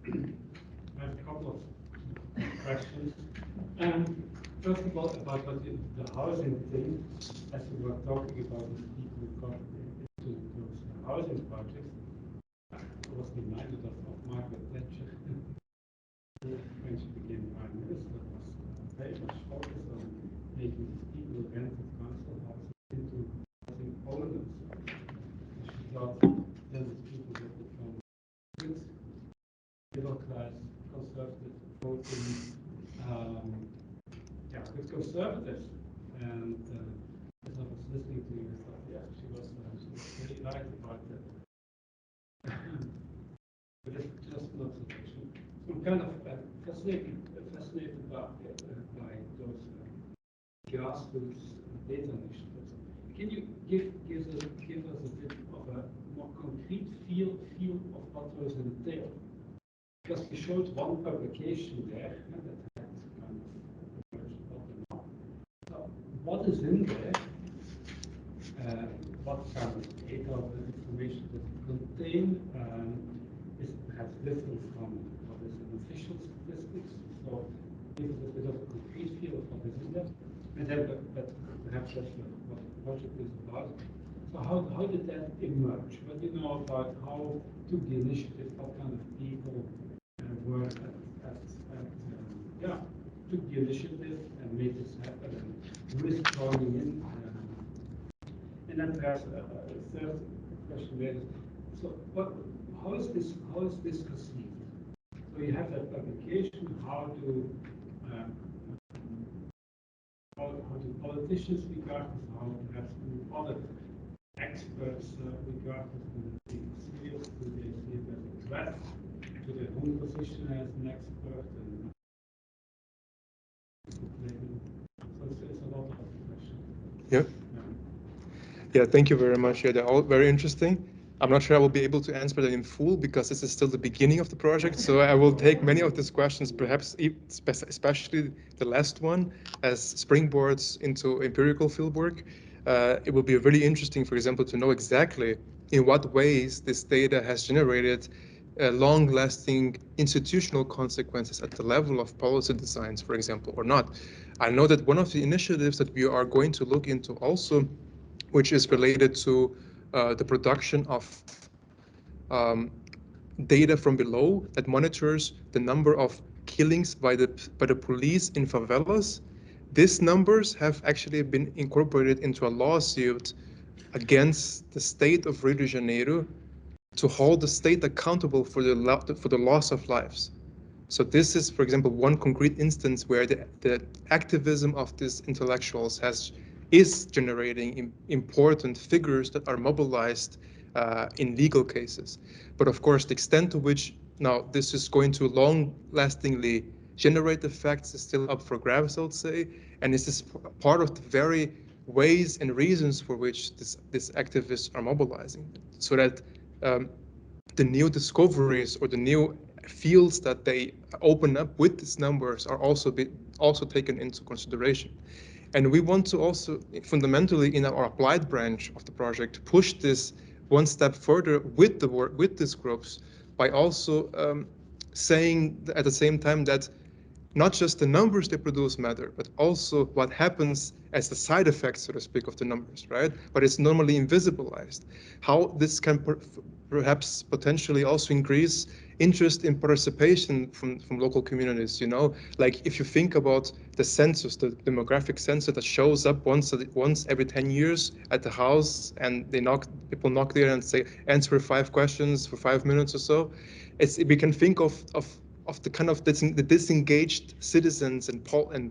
I have a couple of questions. First of all, about the housing thing, as we were talking about the people who got into those housing projects, I was reminded of Margaret Thatcher, who, when she became Prime Minister, was very much focused on making these people who rented council houses into housing owners. She thought then these people would become good, middle class, conservative voting, with conservatives. And as I was listening to you, I thought, yeah, she was very right about that. But it's just an observation. I'm kind of fascinated by those grassroots data initiatives. Can you give us a bit of a more concrete feel of what those entail? Because you showed one publication there that had kind of so what is in there? What kind of data or information does it contain? Is it perhaps different from what is in official statistics? So give us a bit of a concrete feel of what is in there. And then, but perhaps also what the project is about. So how did that emerge? What do you know about how took the initiative? What kind of people were took the initiative and made this happen, and who is joining in? And then perhaps a third question there is, so how is this conceived? So you have that publication. How do politicians regard this? How perhaps do other experts regard this? Do they take it serious? Do they see it as a threat to their own position as an expert? And so it's a lot of questions. Yep. Yeah, thank you very much. Yeah, they're all very interesting. I'm not sure I will be able to answer them in full because this is still the beginning of the project. So I will take many of these questions, perhaps especially the last one, as springboards into empirical fieldwork. It will be really interesting, for example, to know exactly in what ways this data has generated long-lasting institutional consequences at the level of policy designs, for example, or not. I know that one of the initiatives that we are going to look into also, which is related to the production of data from below that monitors the number of killings by the police in favelas. These numbers have actually been incorporated into a lawsuit against the state of Rio de Janeiro to hold the state accountable for the loss of lives. So this is, for example, one concrete instance where the activism of these intellectuals is generating important figures that are mobilized in legal cases. But of course, the extent to which now this is going to long-lastingly generate effects is still up for grabs, I would say. And this is part of the very ways and reasons for which these activists are mobilizing, so that the new discoveries or the new fields that they open up with these numbers are also taken into consideration. And we want to also fundamentally in our applied branch of the project push this one step further with the work with these groups by also saying at the same time that not just the numbers they produce matter, but also what happens as the side effect, so to speak, of the numbers, right? But it's normally invisibilized. How this can perhaps potentially also increase interest in participation from local communities, you know? Like if you think about the census, the demographic census that shows up once every 10 years at the house, and people knock there and say, answer 5 questions for 5 minutes or so. We can think of the kind of the disengaged citizens and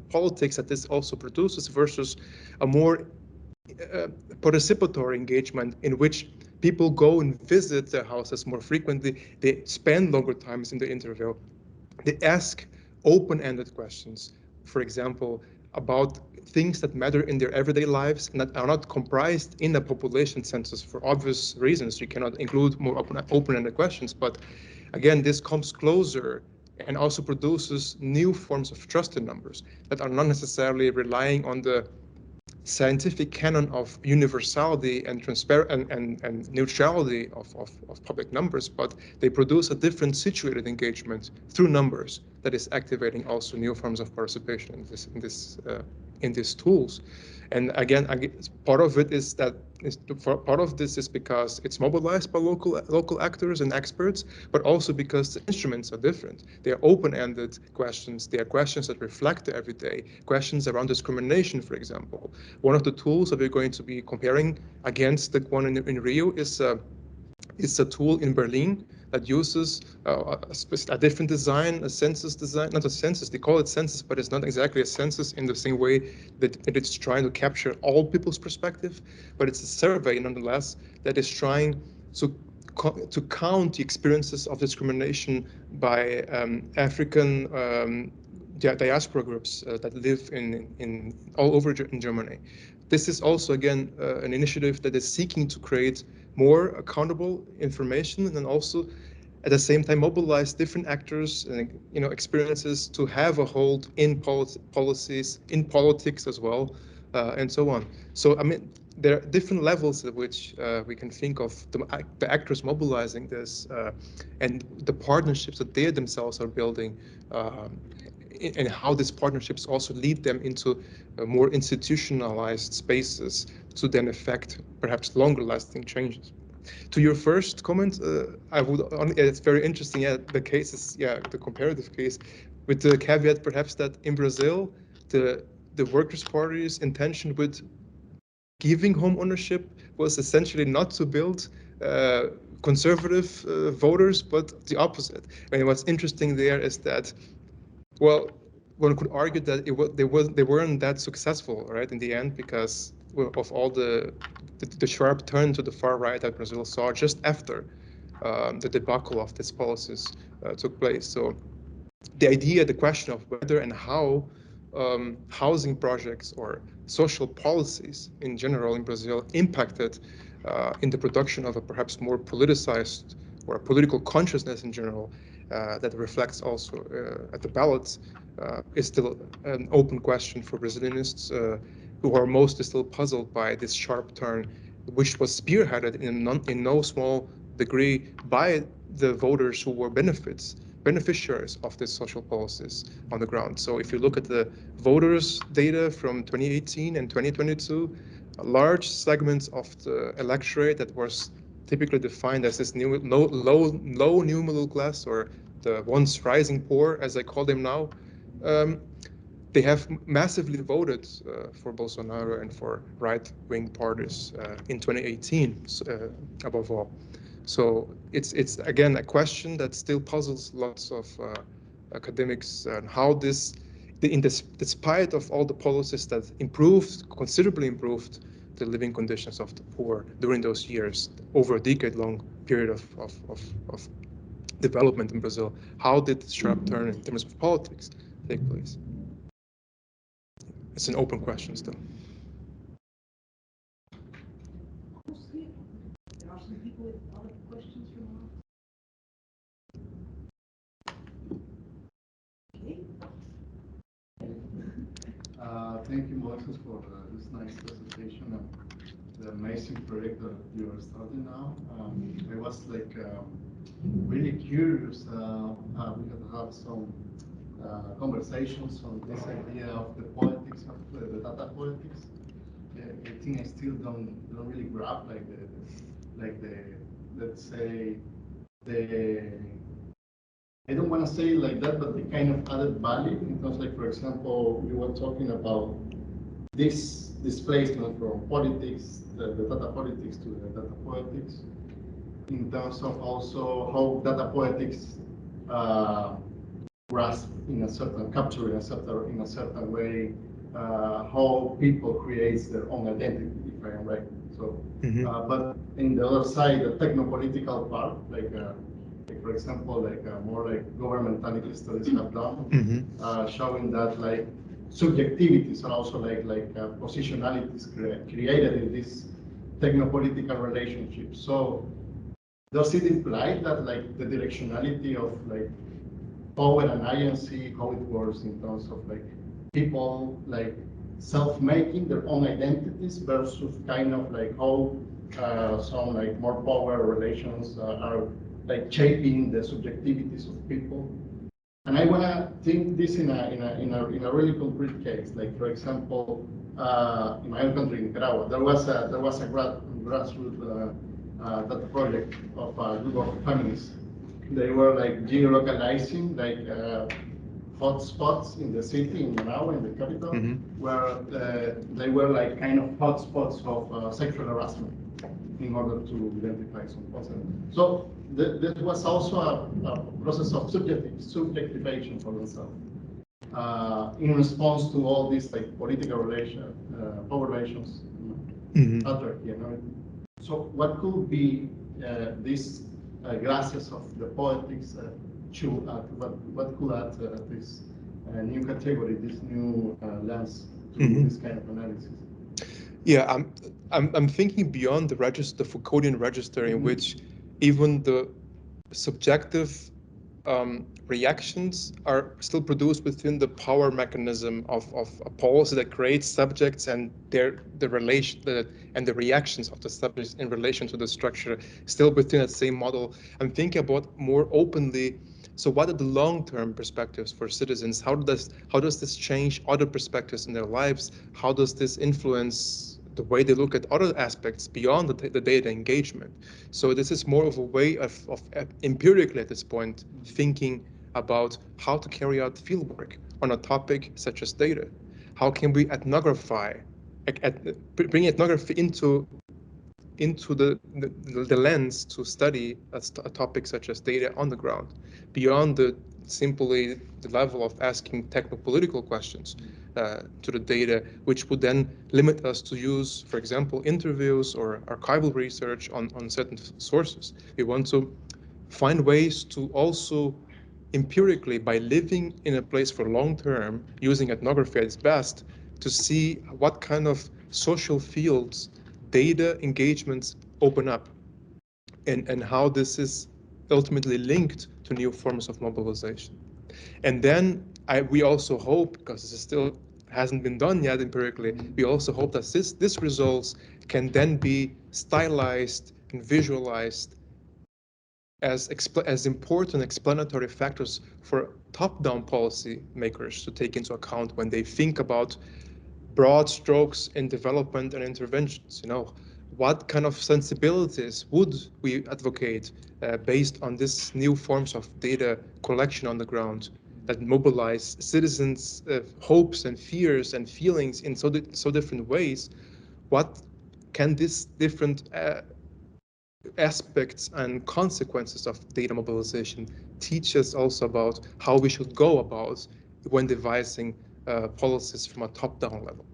politics that this also produces versus a more participatory engagement in which people go and visit their houses more frequently. They spend longer times in the interview. They ask open-ended questions, for example, about things that matter in their everyday lives and that are not comprised in a population census for obvious reasons. You cannot include more open-ended questions, but again, this comes closer and also produces new forms of trust in numbers that are not necessarily relying on the scientific canon of universality and and neutrality of public numbers, but they produce a different situated engagement through numbers that is activating also new forms of participation in these tools. And again, part of it is that part of this is because it's mobilized by local actors and experts, but also because the instruments are different. They are open-ended questions. They are questions that reflect the everyday, questions around discrimination, for example. One of the tools that we're going to be comparing against the one in Rio is a tool in Berlin that uses a different design, a census design, not a census, they call it census, but it's not exactly a census in the same way that it's trying to capture all people's perspective, but it's a survey nonetheless that is trying to count the experiences of discrimination by African diaspora groups that live in all over in Germany. This is also, again, an initiative that is seeking to create more accountable information and also at the same time mobilize different actors and experiences to have a hold in policies, in politics as well, and so on. So I mean, there are different levels at which we can think of the actors mobilizing this and the partnerships that they themselves are building, and how these partnerships also lead them into more institutionalized spaces to then affect perhaps longer lasting changes. To your first comment, it's very interesting. Yeah, the case is, the comparative case, with the caveat perhaps that in Brazil, the Workers' Party's intention with giving home ownership was essentially not to build conservative voters, but the opposite. And what's interesting there is that, well, one could argue that they weren't that successful, right, in the end, because of all the sharp turn to the far right that Brazil saw just after the debacle of these policies took place. So the idea, the question of whether and how housing projects or social policies in general in Brazil impacted in the production of a perhaps more politicized or a political consciousness in general that reflects also at the ballots is still an open question for Brazilianists who are mostly still puzzled by this sharp turn, which was spearheaded in no small degree by the voters who were beneficiaries of these social policies on the ground. So if you look at the voters data from 2018 and 2022, large segments of the electorate that was typically defined as this low new middle class, or the once rising poor, as I call them now, they have massively voted for Bolsonaro and for right-wing parties in 2018, above all. So it's again a question that still puzzles lots of academics and how despite of all the policies that considerably improved the living conditions of the poor during those years, over a decade-long period of development in Brazil, how did the sharp turn in terms of politics take place? It's an open question still. There are some people with other questions from us. Okay. Thank you, Moisés, for this nice presentation and the amazing project that you are starting now. I was really curious. We have had some conversations on this idea of the politics of the data politics. I think I still don't really grab like the let's say the I don't want to say it like that, but the kind of added value in terms like, for example, you were talking about this displacement from politics, the data politics to the data politics, in terms of also how data politics grasp in a certain capture in a certain way how people create their own identity, if I am right. So, but in the other side, the techno-political part, like for example, more like governmentality studies have done, showing that like subjectivities are also like positionalities created in this techno-political relationship. So does it imply that like the directionality of like power and agency, how it works in terms of like people like self-making their own identities versus kind of like how some like more power relations are like shaping the subjectivities of people. And I want to think this in a really concrete case. Like for example, in my own country, Nicaragua, there was a grassroots that project of a group of feminists. They were like geolocalizing like hotspots in the city in Managua, in the capital, where they were like kind of hotspots of sexual harassment in order to identify some person. So this was also a process of subjectivation for themselves in response to all these like political power relations, hierarchy, you know. So what could be these glasses of the politics to what could add this new category, this new lens to this kind of analysis? Yeah, I'm thinking beyond the register, the Foucauldian register, in which even the subjective reactions are still produced within the power mechanism of a policy that creates subjects and the relation and the reactions of the subjects in relation to the structure still within that same model. I'm thinking about more openly. So what are the long-term perspectives for citizens? How does this change other perspectives in their lives? How does this influence the way they look at other aspects beyond the data engagement? So this is more of a way of empirically at this point thinking about how to carry out fieldwork on a topic such as data. How can we ethnography, bring ethnography into the lens to study a topic such as data on the ground, beyond simply the level of asking techno-political questions to the data, which would then limit us to use, for example, interviews or archival research on certain sources. We want to find ways to also empirically, by living in a place for long term, using ethnography at its best, to see what kind of social fields data engagements open up and how this is ultimately linked to new forms of mobilization. And then we also hope, because this is still hasn't been done yet empirically, we also hope that this results can then be stylized and visualized as important explanatory factors for top-down policy makers to take into account when they think about broad strokes in development and interventions. You know, what kind of sensibilities would we advocate based on this new forms of data collection on the ground that mobilize citizens' hopes and fears and feelings in so different ways? What can this different aspects and consequences of data mobilization teach us also about how we should go about when devising policies from a top-down level?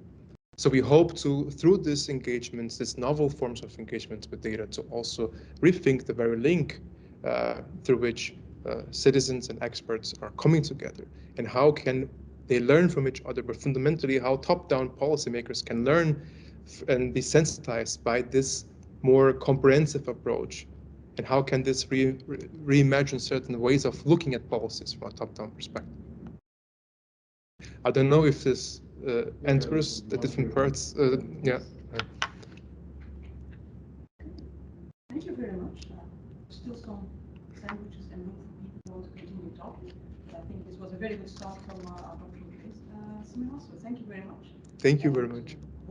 So we hope to, through these engagements, these novel forms of engagement with data, to also rethink the very link through which citizens and experts are coming together, and how can they learn from each other, but fundamentally how top-down policymakers can learn and be sensitized by this more comprehensive approach, and how can this reimagine certain ways of looking at policies from a top-down perspective. I don't know if this enters the different parts. Yeah. Thank you very much. Still some sandwiches and room for people who want to continue talking. But I think this was a very good start from today's seminar. So thank you very much. Thank you very much.